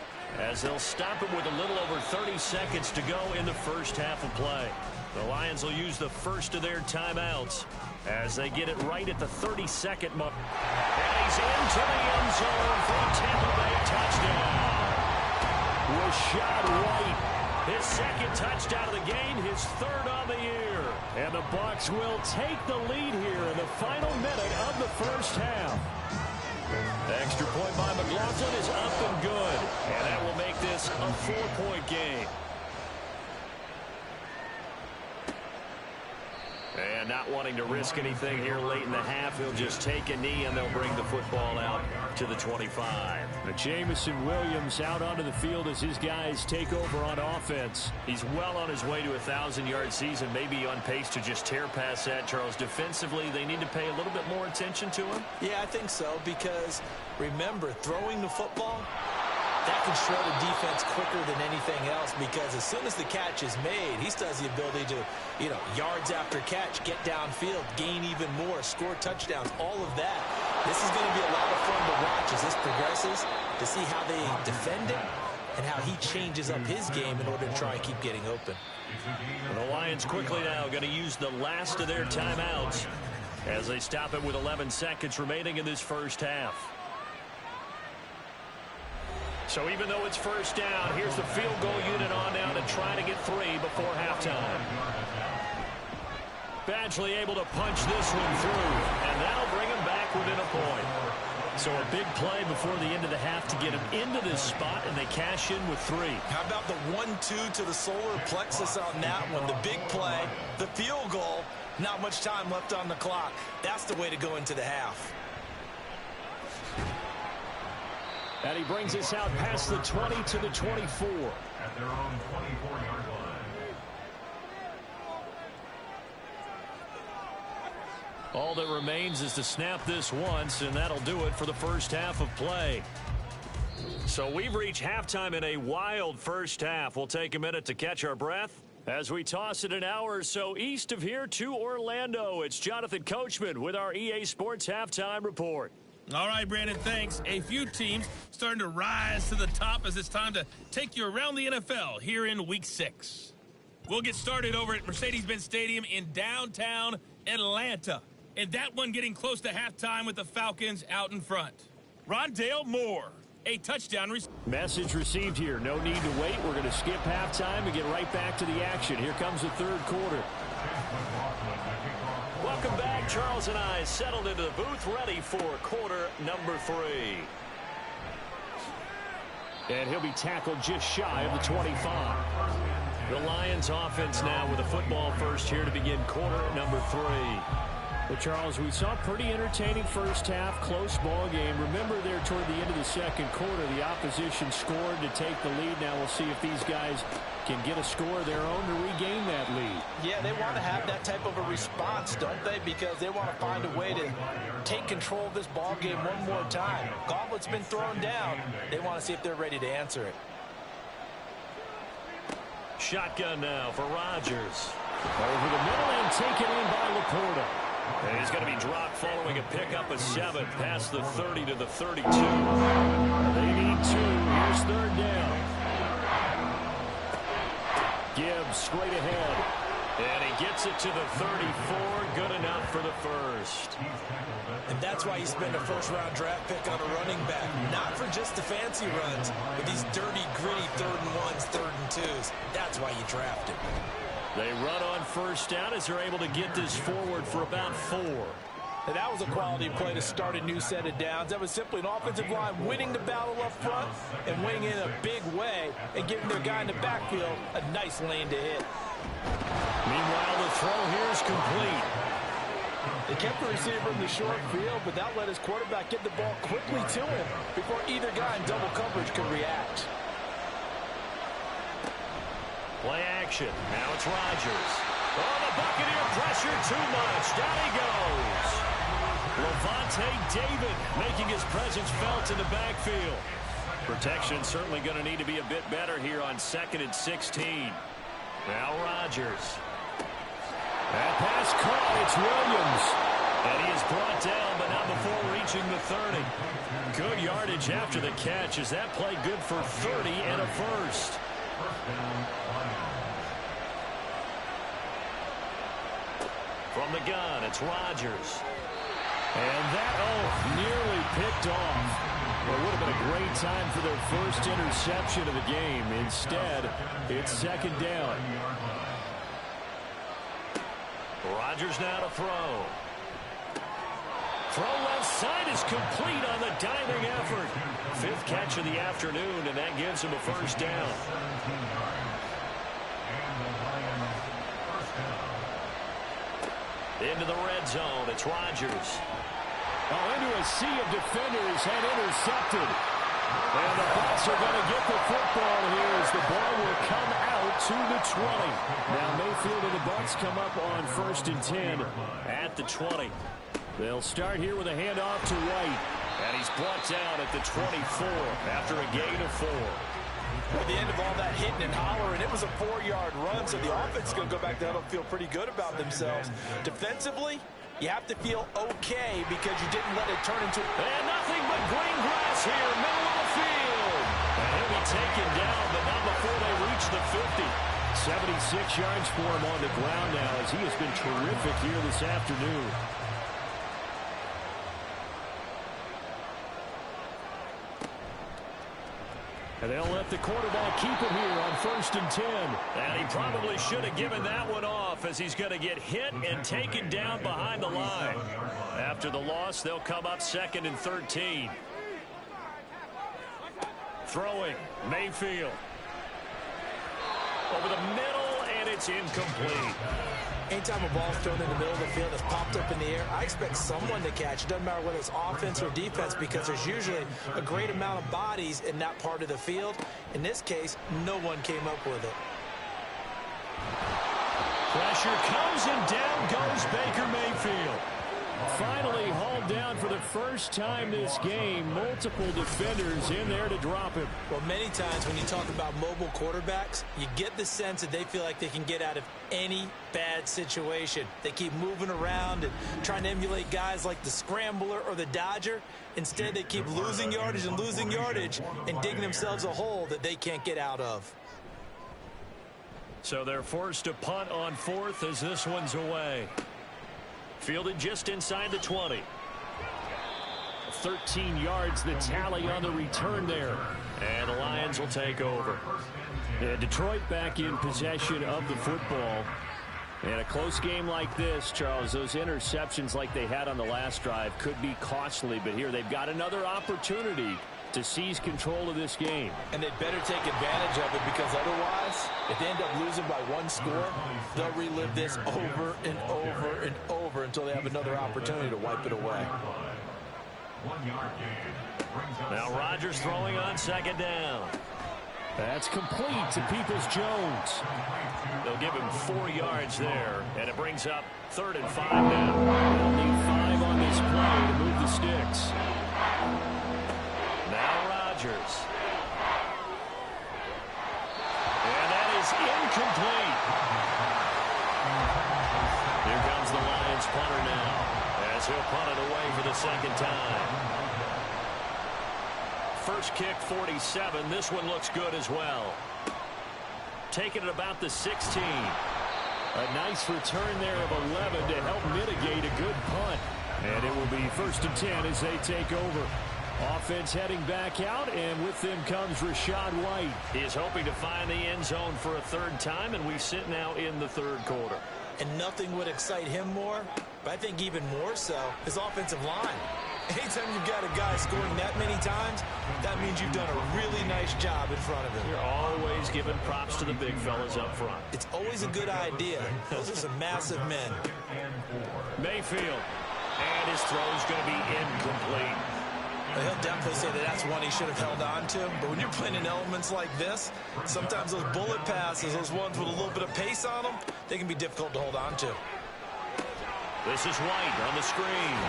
[SPEAKER 2] as they'll stop it with a little over 30 seconds to go in the first half of play. The Lions will use the first of their timeouts as they get it right at the 32nd mark. And he's into the end zone for a Tampa Bay touchdown.
[SPEAKER 9] Rashad White,
[SPEAKER 2] his second touchdown of the game, his third on the year.
[SPEAKER 9] And the Bucs will take the lead here in the final minute of the first half.
[SPEAKER 2] Extra point by McLaughlin is up and good. And that will make this a 4-point game. And not wanting to risk anything here late in the half, he'll just take a knee and they'll bring the football out to the 25.
[SPEAKER 9] Jamison Williams out onto the field as his guys take over on offense.
[SPEAKER 2] He's well on his way to a 1,000-yard season, maybe on pace to just tear past that, Charles. Defensively, they need to pay a little bit more attention to him.
[SPEAKER 8] Yeah, I think so, because remember, throwing the football, that can shred a defense quicker than anything else, because as soon as the catch is made, he still has the ability to, yards after catch, get downfield, gain even more, score touchdowns, all of that. This is going to be a lot of fun to watch as this progresses, to see how they defend it and how he changes up his game in order to try and keep getting open.
[SPEAKER 2] The Lions quickly now going to use the last of their timeouts as they stop it with 11 seconds remaining in this first half. So even though it's first down, here's the field goal unit on down to try to get 3 before halftime. Badgley able to punch this one through, and that'll bring him back within a point. So a big play before the end of the half to get him into this spot, and they cash in with 3.
[SPEAKER 8] How about the 1-2 to the solar plexus on that one? The big play, the field goal, not much time left on the clock. That's the way to go into the half.
[SPEAKER 9] And he brings us out past the 20 to the 24.
[SPEAKER 4] At their own 24-yard line.
[SPEAKER 2] All that remains is to snap this once, and that'll do it for the first half of play. So we've reached halftime in a wild first half. We'll take a minute to catch our breath as we toss it an hour or so east of here to Orlando. It's Jonathan Coachman with our EA Sports Halftime Report.
[SPEAKER 7] All right, Brandon, thanks. A few teams starting to rise to the top as it's time to take you around the NFL here in Week 6. We'll get started over at Mercedes-Benz Stadium in downtown Atlanta. And that one getting close to halftime with the Falcons out in front. Rondale Moore, a touchdown.
[SPEAKER 9] Message received here. No need to wait. We're going to skip halftime and get right back to the action. Here comes the third quarter.
[SPEAKER 2] Welcome back. Charles and I settled into the booth, ready for quarter number 3.
[SPEAKER 9] And he'll be tackled just shy of the 25.
[SPEAKER 2] The Lions offense now with a football first here to begin quarter number 3.
[SPEAKER 9] Well, Charles, we saw a pretty entertaining first half, close ball game. Remember there toward the end of the second quarter, the opposition scored to take the lead. Now we'll see if these guys can get a score of their own to regain that lead.
[SPEAKER 8] Yeah, they want to have that type of a response, don't they? Because they want to find a way to take control of this ball game one more time. Gauntlet's been thrown down. They want to see if they're ready to answer it.
[SPEAKER 2] Shotgun now for Rodgers.
[SPEAKER 9] Over the middle and taken in by Laporta.
[SPEAKER 2] And he's going to be dropped following a pickup of 7 past the 30 to the 32.
[SPEAKER 9] They need 2. Here's third down. Gibbs straight ahead.
[SPEAKER 2] And he gets it to the 34. Good enough for the first.
[SPEAKER 8] And that's why you spend a first-round draft pick on a running back. Not for just the fancy runs, but these dirty, gritty 3rd and 1s, 3rd and 2s. That's why you draft him.
[SPEAKER 2] They run on first down as they're able to get this forward for about 4.
[SPEAKER 8] And that was a quality play to start a new set of downs. That was simply an offensive line winning the battle up front and winning in a big way and giving their guy in the backfield a nice lane to hit.
[SPEAKER 2] Meanwhile, the throw here is complete.
[SPEAKER 8] They kept the receiver in the short field, but that let his quarterback get the ball quickly to him before either guy in double coverage could react.
[SPEAKER 2] Play action. Now it's Rodgers. Oh, the Buccaneer pressure too much. Down he goes. Lavonte David making his presence felt in the backfield. Protection certainly going to need to be a bit better here on 2nd and 16. Now Rodgers. That pass caught. It's Williams. And he is brought down, but not before reaching the 30. Good yardage after the catch. Is that play good for 30 and a first? From the gun, it's Rodgers. And that, nearly picked off. Well, it would have been a great time for their first interception of the game. Instead, it's 2nd down. Rodgers now to throw. Throw left side is complete on the diving effort. 5th catch of the afternoon, and that gives him a first down. Into the red zone, it's Rodgers. Into a sea of defenders and intercepted. And the Bucs are going to get the football here as the ball will come out to the 20. Now Mayfield and the Bucs come up on 1st and 10 at the 20. They'll start here with a handoff to White. And he's brought down at the 24 after a gain of 4.
[SPEAKER 3] At the end of all that hitting and hollering, it was a 4-yard run, so the offense is going to go back there and feel pretty good about themselves. Defensively, you have to feel okay because you didn't let it turn into...
[SPEAKER 2] And nothing but green grass here, middle of the field. And he'll be taken down, but not before they reach the 50. 76 yards for him on the ground now as he has been terrific here this afternoon. And they'll let the quarterback keep it here on 1st and 10. And he probably should have given that one off as he's going to get hit and taken down behind the line. After the loss, they'll come up 2nd and 13. Throwing, Mayfield. Over the middle, and it's incomplete.
[SPEAKER 8] Anytime a ball's thrown in the middle of the field that's popped up in the air, I expect someone to catch. It doesn't matter whether it's offense or defense because there's usually a great amount of bodies in that part of the field. In this case, no one came up with it.
[SPEAKER 2] Pressure comes and down goes Baker Mayfield. Finally hauled down for the first time this game. Multiple defenders in there to drop him.
[SPEAKER 8] Well, many times when you talk about mobile quarterbacks, you get the sense that they feel like they can get out of any bad situation. They keep moving around and trying to emulate guys like the Scrambler or the Dodger. Instead, they keep losing yardage and digging themselves a hole that they can't get out of.
[SPEAKER 2] So they're forced to punt on 4th as this one's away. Fielded just inside the 20. 13 yards the tally on the return there. And the Lions will take over. And Detroit back in possession of the football. And a close game like this, Charles, those interceptions like they had on the last drive could be costly. But here they've got another opportunity to seize control of this game.
[SPEAKER 3] And they better take advantage of it because otherwise, if they end up losing by 1 score, they'll relive this over and over and over until they have another opportunity to wipe it away.
[SPEAKER 2] Now Rodgers throwing on 2nd down.
[SPEAKER 9] That's complete to Peoples-Jones.
[SPEAKER 2] They'll give him 4 yards there, and it brings up 3rd and 5 now.
[SPEAKER 9] They'll need 5 on this play to move the sticks.
[SPEAKER 2] Now Rodgers. And that is incomplete. Here comes the Lions punter now as he'll punt it away for the 2nd time. First kick 47. This one looks good as well. Taking it about the 16.
[SPEAKER 9] A nice return there of 11 to help mitigate a good punt. And it will be 1st and 10 as they take over. Offense heading back out, and with them comes Rachaad White.
[SPEAKER 2] He is hoping to find the end zone for a 3rd time, and we sit now in the 3rd quarter.
[SPEAKER 8] And nothing would excite him more, but I think even more so, his offensive line. Anytime you've got a guy scoring that many times, that means you've done a really nice job in front of him.
[SPEAKER 2] You're always giving props to the big fellas up front.
[SPEAKER 8] It's always a good idea. Those are some massive men.
[SPEAKER 2] Mayfield, and his throw is going to be incomplete.
[SPEAKER 8] He'll definitely say that that's one he should have held on to. But when you're playing in elements like this, sometimes those bullet passes, those ones with a little bit of pace on them, they can be difficult to hold on to.
[SPEAKER 2] This is White on the screen.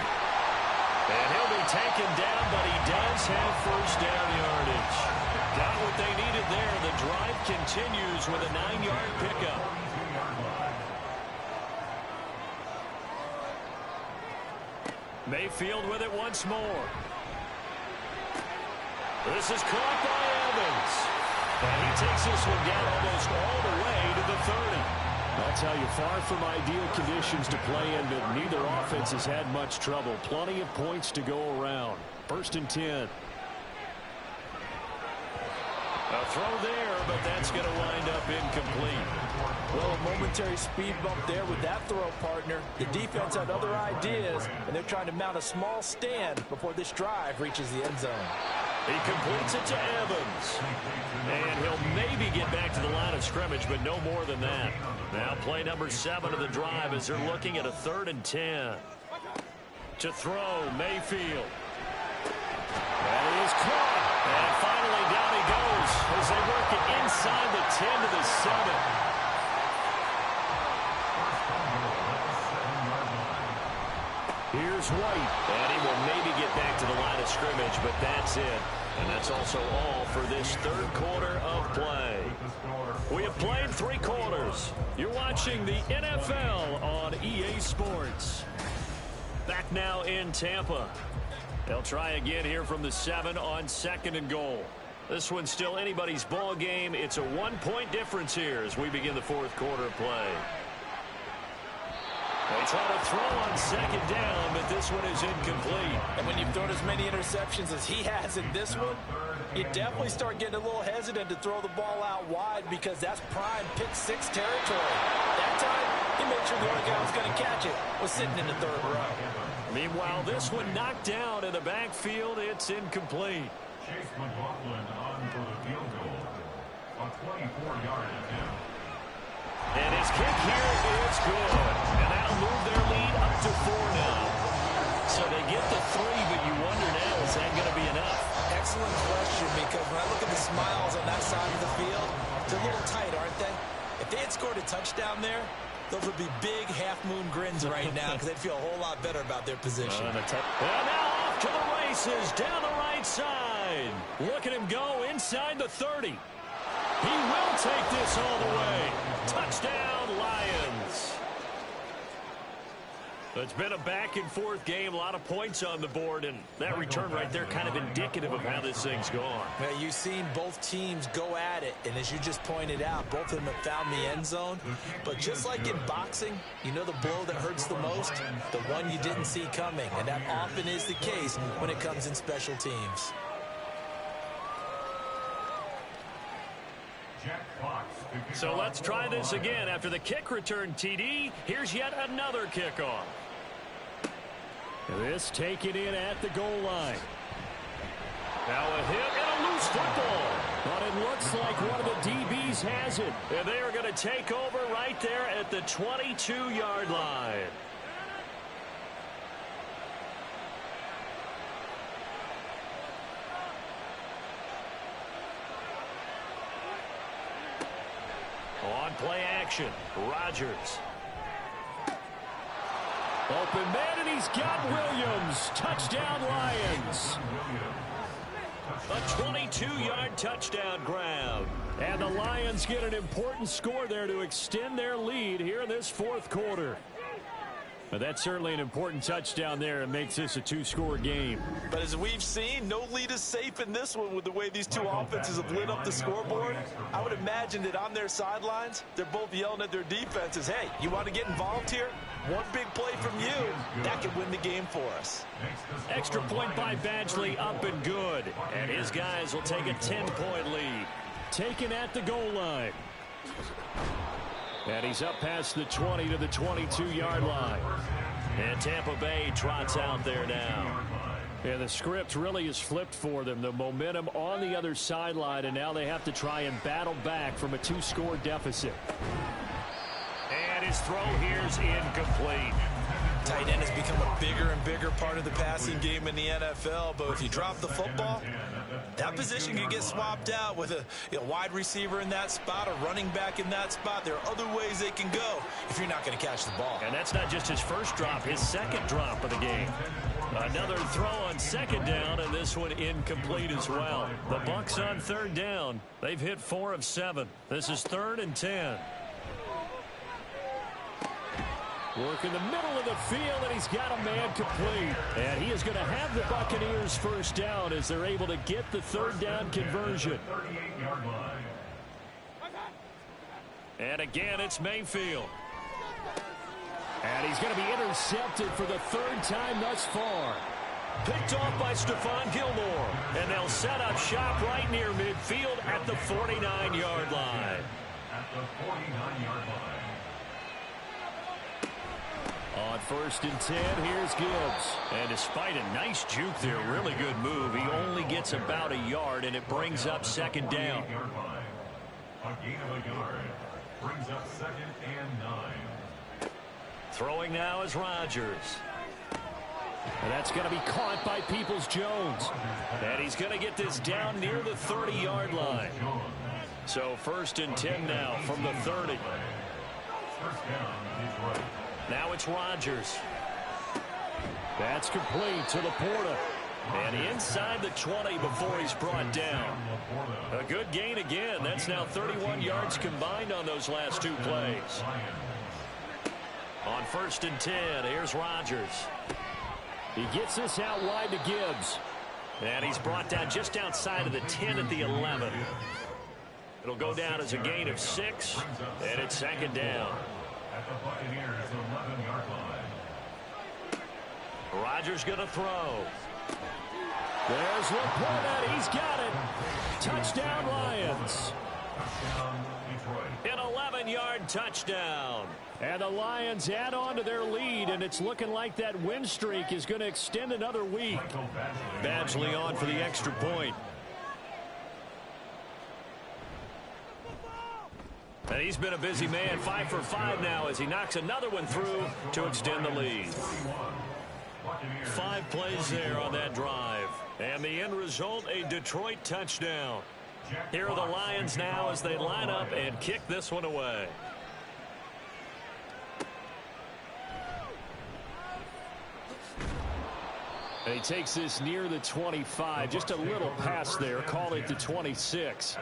[SPEAKER 2] And he'll be taken down, but he does have first down yardage. Got what they needed there. The drive continues with a 9-yard pickup. Mayfield with it once more. This is caught by Evans. And he takes this one down almost all the way to the 30.
[SPEAKER 9] I'll tell you, far from ideal conditions to play in, but neither offense has had much trouble. Plenty of points to go around. 1st and 10.
[SPEAKER 2] A throw there, but that's going to wind up incomplete.
[SPEAKER 3] Well, a momentary speed bump there with that throw, partner. The defense had other ideas, and they're trying to mount a small stand before this drive reaches the end zone.
[SPEAKER 2] He completes it to Evans. And he'll maybe get back to the line of scrimmage, but no more than that. Now play number 7 of the drive as they're looking at a 3rd and 10. To throw, Mayfield. And he is caught. And finally down he goes as they work it inside the 10 to the 7.
[SPEAKER 9] Here's White.
[SPEAKER 2] And he will maybe get back to the line of scrimmage, but that's it. And that's also all for this 3rd quarter of play. We have played 3 quarters. You're watching the NFL on EA Sports. Back now in Tampa. They'll try again here from the 7 on 2nd and goal. This one's still anybody's ball game. It's a 1-point difference here as we begin the 4th quarter of play. They try to throw on 2nd down, but this one is incomplete.
[SPEAKER 3] And when you've thrown as many interceptions as he has in this one, you definitely start getting a little hesitant to throw the ball out wide because that's prime pick 6 territory. That time, he made sure the only guy who was going to catch it was sitting in the 3rd row.
[SPEAKER 2] Meanwhile, this one knocked down in the backfield. It's incomplete.
[SPEAKER 4] Chase McLaughlin on for the field goal. A 24-yard attempt.
[SPEAKER 2] And his kick here is good. And that'll move their lead up to 4 now. So they get the 3, but you wonder now, is that going to be enough?
[SPEAKER 8] Excellent question, because when I look at the smiles on that side of the field, they're a little tight, aren't they? If they had scored a touchdown there, those would be big half-moon grins right now because they'd feel a whole lot better about their position.
[SPEAKER 2] And now off to the races down the right side. Look at him go inside the 30. He will take this all the way. Touchdown, Lions. It's been a back-and-forth game, a lot of points on the board, and that return right there kind of indicative of how this thing's gone.
[SPEAKER 8] Well, you've seen both teams go at it, and as you just pointed out, both of them have found the end zone. But just like in boxing, you know the blow that hurts the most? The one you didn't see coming, and that often is the case when it comes in special teams.
[SPEAKER 2] So let's try this again. After the kick return, TD, here's yet another kickoff.
[SPEAKER 9] This taken in at the goal line.
[SPEAKER 2] Now a hit and a loose football.
[SPEAKER 9] But it looks like one of the DBs has it.
[SPEAKER 2] And they are going to take over right there at the 22-yard line. On play action, Rodgers.
[SPEAKER 9] Open man, and he's got Williams. Touchdown, Lions.
[SPEAKER 2] A 22-yard touchdown grab.
[SPEAKER 9] And the Lions get an important score there to extend their lead here in this 4th quarter. But that's certainly an important touchdown there and makes this a 2-score game.
[SPEAKER 3] But as we've seen, no lead is safe in this one with the way these two offenses have lit up the scoreboard. I would imagine that on their sidelines, they're both yelling at their defenses, hey, you want to get involved here? One big play from you, that could win the game for us.
[SPEAKER 2] Extra point by Badgley up and good. And his guys will take a 10-point lead.
[SPEAKER 9] Taken at the goal line. And he's up past the 20 to the 22-yard line.
[SPEAKER 2] And Tampa Bay trots out there now.
[SPEAKER 9] And the script really is flipped for them. The momentum on the other sideline, and now they have to try and battle back from a 2-score deficit.
[SPEAKER 2] And his throw here's incomplete.
[SPEAKER 8] Tight end has become a bigger and bigger part of the passing game in the NFL, but if you drop the football, that position can get swapped out with a wide receiver in that spot, a running back in that spot. There are other ways they can go if you're not going to catch the ball.
[SPEAKER 2] And that's not just his first drop, his second drop of the game. Another throw on second down, and this one incomplete as well. The Bucs on third down. They've hit 4 of 7. This is 3rd and 10.
[SPEAKER 9] Work in the middle of the field, and he's got a man complete. And he is going to have the Buccaneers first down as they're able to get the third down conversion.
[SPEAKER 2] And again, it's Mayfield.
[SPEAKER 9] And he's going to be intercepted for the 3rd time thus far.
[SPEAKER 2] Picked off by Stephon Gilmore. And they'll set up shop right near midfield at the 49-yard line.
[SPEAKER 4] At the 49-yard line.
[SPEAKER 9] On 1st and 10, here's Gibbs.
[SPEAKER 2] And despite a nice juke there, really good move, he only gets about a yard, and it brings up second down.
[SPEAKER 4] A gain of a yard brings up 2nd and 9.
[SPEAKER 2] Throwing now is Rodgers.
[SPEAKER 9] And that's going to be caught by Peoples-Jones.
[SPEAKER 2] And he's going to get this down near the 30-yard line. So 1st and 10 now from the 30.
[SPEAKER 4] First down, Detroit.
[SPEAKER 2] Now it's Rodgers.
[SPEAKER 9] That's complete to Laporta.
[SPEAKER 2] And inside the 20 before he's brought down. A good gain again. That's now 31 yards combined on those last 2 plays. On 1st and 10, here's Rodgers.
[SPEAKER 9] He gets this out wide to Gibbs.
[SPEAKER 2] And he's brought down just outside of the 10 at the 11. It'll go down as a gain of 6, and it's 2nd down.
[SPEAKER 4] At the Buccaneers' 11-yard line.
[SPEAKER 2] Rodgers going to throw.
[SPEAKER 9] There's Laporta. He's got it. Touchdown, Lions.
[SPEAKER 4] Touchdown, Detroit.
[SPEAKER 2] An 11-yard touchdown.
[SPEAKER 9] And the Lions add on to their lead, and it's looking like that win streak is going to extend another week.
[SPEAKER 2] Badgley on for the extra point. And he's been a busy man, 5 for 5 now as he knocks another one through to extend the lead. 5 plays there on that drive. And the end result, a Detroit touchdown. Here are the Lions now as they line up and kick this one away.
[SPEAKER 9] And he takes this near the 25, just a little pass there, call it the 26.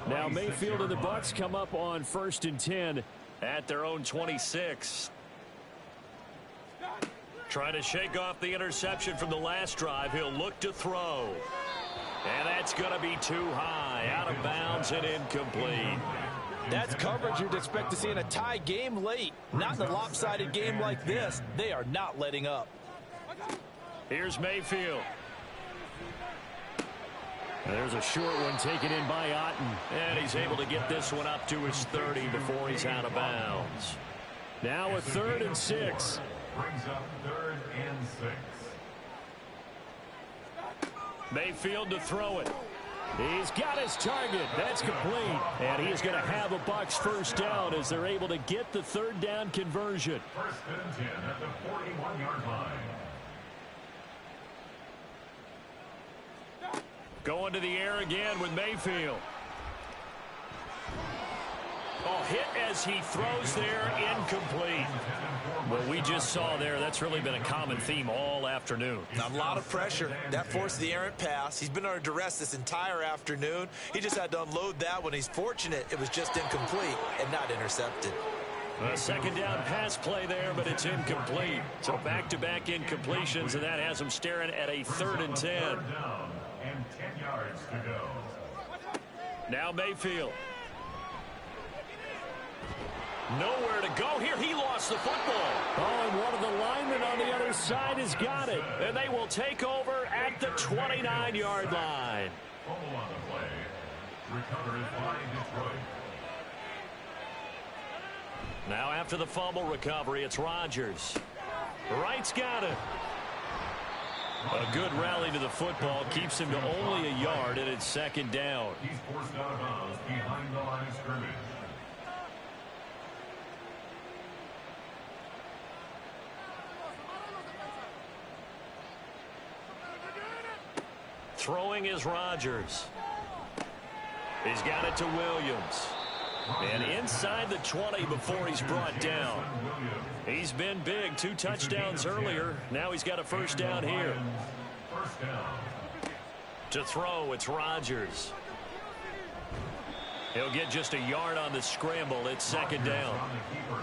[SPEAKER 9] Now Mayfield and the Bucs come up on 1st and 10
[SPEAKER 2] at their own 26. Trying to shake off the interception from the last drive. He'll look to throw. And that's going to be too high, out of bounds and incomplete.
[SPEAKER 3] That's coverage you'd expect to see in a tie game late. Not in a lopsided game like this. They are not letting up.
[SPEAKER 2] Here's Mayfield.
[SPEAKER 9] There's a short one taken in by Otten.
[SPEAKER 2] And he's able to get this one up to his 30 before he's out of bounds.
[SPEAKER 9] Now a 3rd and 6.
[SPEAKER 4] Brings up 3rd and 6.
[SPEAKER 2] Mayfield to throw it.
[SPEAKER 9] He's got his target. That's complete. And he is going to have a Bucs first down as they're able to get the 3rd down conversion.
[SPEAKER 4] 1st and 10 at the 41-yard line.
[SPEAKER 2] Going to the air again with Mayfield. Oh, hit as he throws there, incomplete. Well, we just saw there, that's really been a common theme all afternoon.
[SPEAKER 8] A lot of pressure. That forced the errant pass. He's been under duress this entire afternoon. He just had to unload that one. He's fortunate it was just incomplete and not intercepted.
[SPEAKER 2] A 2nd down pass play there, but it's incomplete. So back-to-back incompletions, and that has him staring at a 3rd and 10.
[SPEAKER 4] And 10 yards to go.
[SPEAKER 2] Now Mayfield. Nowhere to go here. He lost the football.
[SPEAKER 9] Oh, and one of the linemen on the other side has got it.
[SPEAKER 2] And they will take over at the 29-yard line.
[SPEAKER 4] Fumble on the play. Recovered by Detroit.
[SPEAKER 2] Now after the fumble recovery, it's Rodgers. Wright's got it. A good rally to the football keeps him to only a yard, and it's 2nd down.
[SPEAKER 4] He's forced out of bounds behind the line of scrimmage.
[SPEAKER 2] Throwing is Rodgers. He's got it to Williams. And inside the 20 before he's brought down. He's been big. 2 touchdowns earlier. Now he's got a first down here. To throw, it's Rodgers. He'll get just a yard on the scramble. It's second down.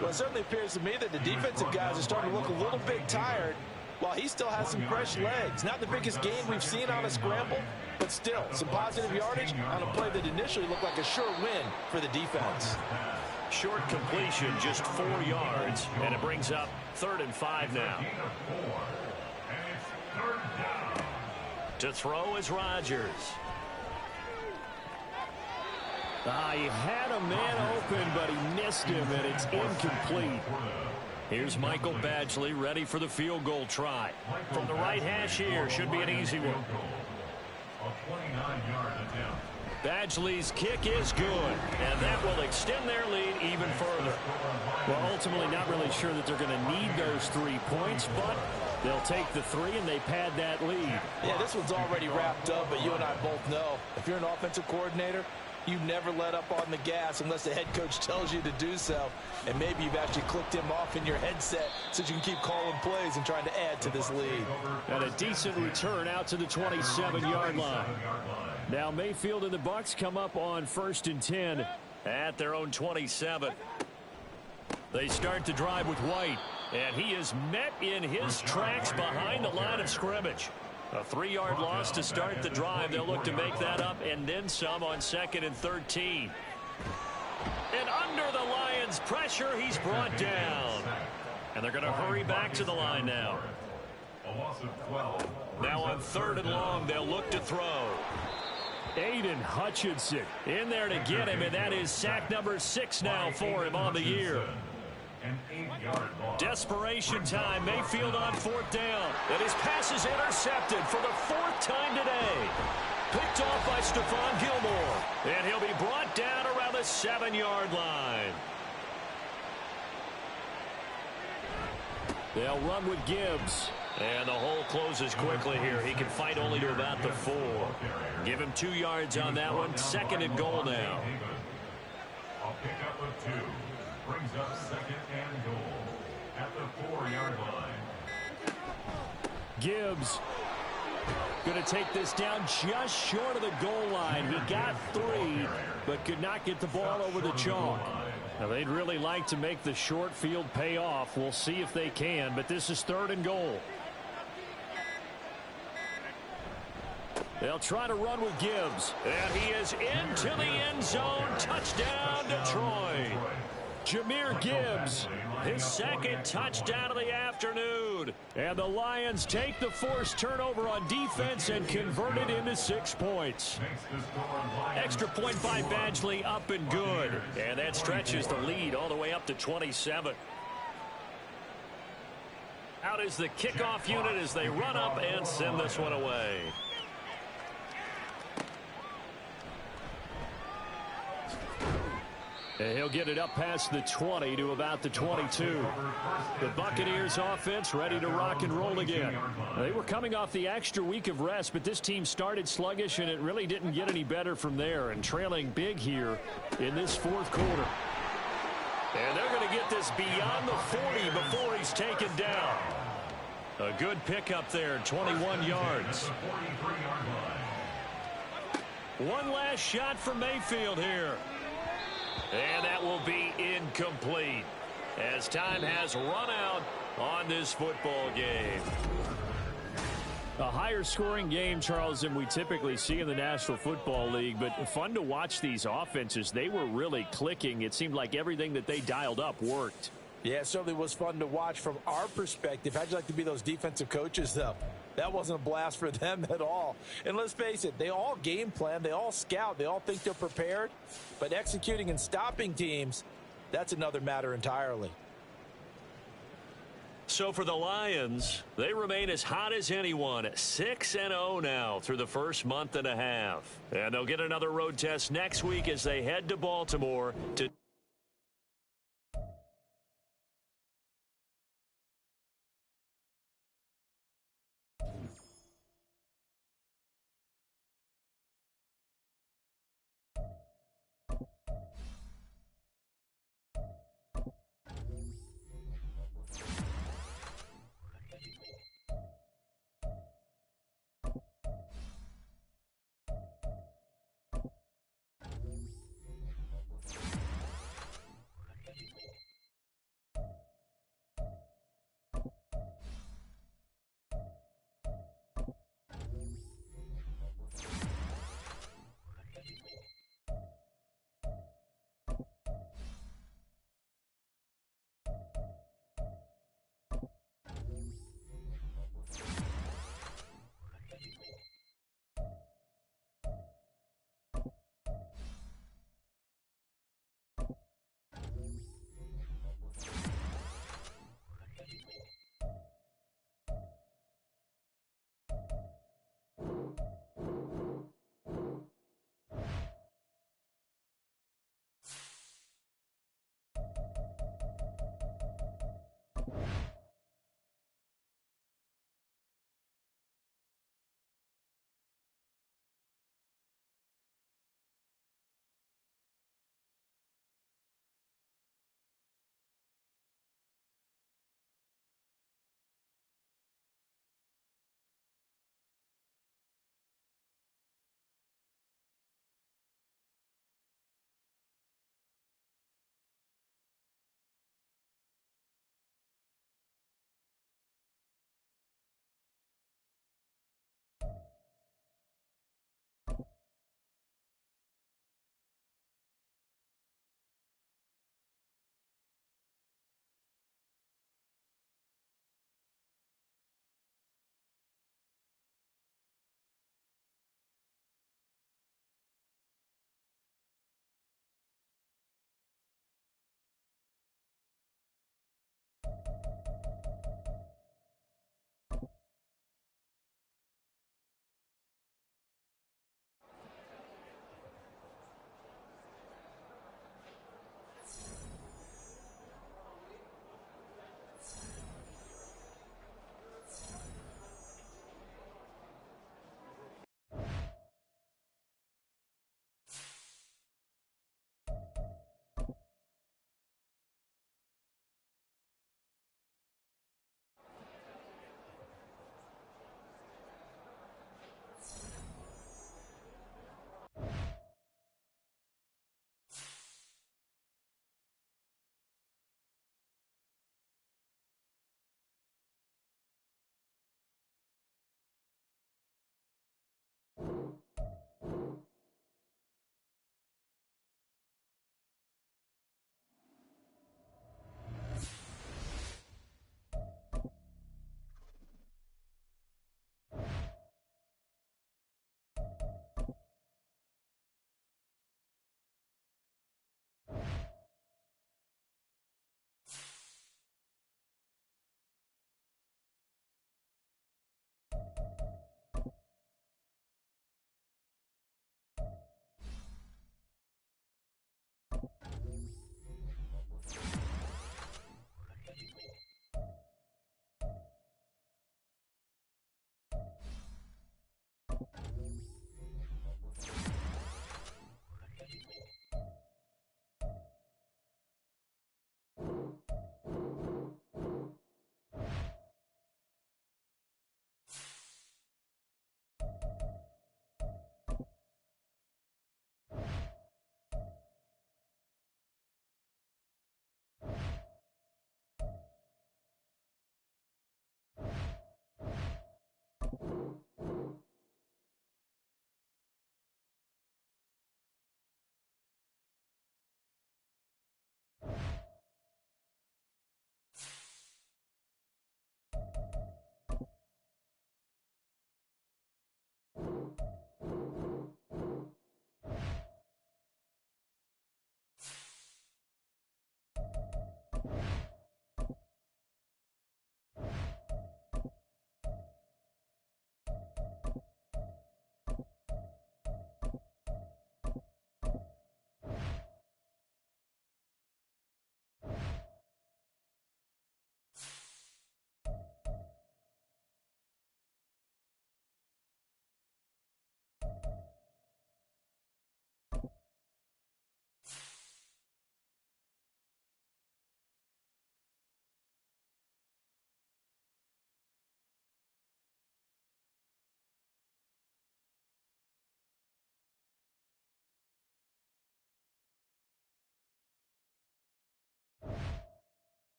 [SPEAKER 3] Well, it certainly appears to me that the defensive guys are starting to look a little bit tired while he still has some fresh legs. Not the biggest gain we've seen on a scramble, but still some positive yardage on a play that initially looked like a sure win for the defense.
[SPEAKER 2] Short completion, just 4 yards, and it brings up 3rd and 5 now. To throw is Rodgers.
[SPEAKER 9] He had a man open, but he missed him, and it's incomplete.
[SPEAKER 2] Here's Michael Badgley ready for the field goal try. From the right hash here, should be an easy one. Badgley's kick is good, and that will extend their lead even further.
[SPEAKER 9] Well, ultimately not really sure that they're going to need those 3 points, but they'll take the 3 and they pad that lead.
[SPEAKER 3] Yeah, this one's already wrapped up, but you and I both know if you're an offensive coordinator, you never let up on the gas unless the head coach tells you to do so. And maybe you've actually clicked him off in your headset so you can keep calling plays and trying to add to this lead.
[SPEAKER 9] And a decent return out to the 27-yard line. Now Mayfield and the Bucs come up on 1st and 10
[SPEAKER 2] at their own 27. They start to drive with White, and he is met in his tracks behind the line of scrimmage. A 3-yard loss to start the drive. They'll look to make that up and then some on 2nd and 13. And under the Lions' pressure, he's brought down. And they're going to hurry back to the line now. Now on 3rd and long, they'll look to throw.
[SPEAKER 9] Aiden Hutchinson
[SPEAKER 2] in there to get him, and that is sack number 6 now for him on the year. Desperation time. Mayfield on 4th down. And his pass is intercepted for the 4th time today. Picked off by Stephon Gilmore. And he'll be brought down around the 7-yard line.
[SPEAKER 9] They'll run with Gibbs.
[SPEAKER 2] And the hole closes quickly here. He can fight only to about the 4. Give him 2 yards on that one. 2nd and goal now.
[SPEAKER 4] I'll pick up with 2. Brings up 2nd and goal at the 4-yard line.
[SPEAKER 9] Gibbs going to take this down just short of the goal line. He got 3, but could not get the ball over the chalk. Now, they'd really like to make the short field pay off. We'll see if they can, but this is 3rd and goal. They'll try to run with Gibbs.
[SPEAKER 2] And he is into the end zone. Touchdown, Detroit.
[SPEAKER 9] Jahmyr Gibbs,
[SPEAKER 2] his 2nd touchdown of the afternoon.
[SPEAKER 9] And the Lions take the forced turnover on defense and convert it into 6 points.
[SPEAKER 2] Extra point by Badgley, up and good. And that stretches the lead all the way up to 27. Out is the kickoff unit as they run up and send this one away.
[SPEAKER 9] And he'll get it up past the 20 to about the 22. The Buccaneers offense ready to rock and roll again. They were coming off the extra week of rest, but this team started sluggish, and it really didn't get any better from there, and trailing big here in this 4th quarter.
[SPEAKER 2] And they're going to get this beyond the 40 before he's taken down. A good pickup there, 21 yards. One last shot for Mayfield here. And that will be incomplete as time has run out on this football game.
[SPEAKER 9] A higher scoring game, Charles, than we typically see in the National Football League, but fun to watch these offenses. They were really clicking. It seemed like everything that they dialed up worked.
[SPEAKER 3] Yeah, it certainly was fun to watch from our perspective. How'd you like to be those defensive coaches, though? That wasn't a blast for them at all. And let's face it, they all game plan, they all scout, they all think they're prepared. But executing and stopping teams, that's another matter entirely.
[SPEAKER 2] So for the Lions, they remain as hot as anyone, 6-0 now through the first month and a half. And they'll get another road test next week as they head to Baltimore to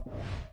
[SPEAKER 7] NFL.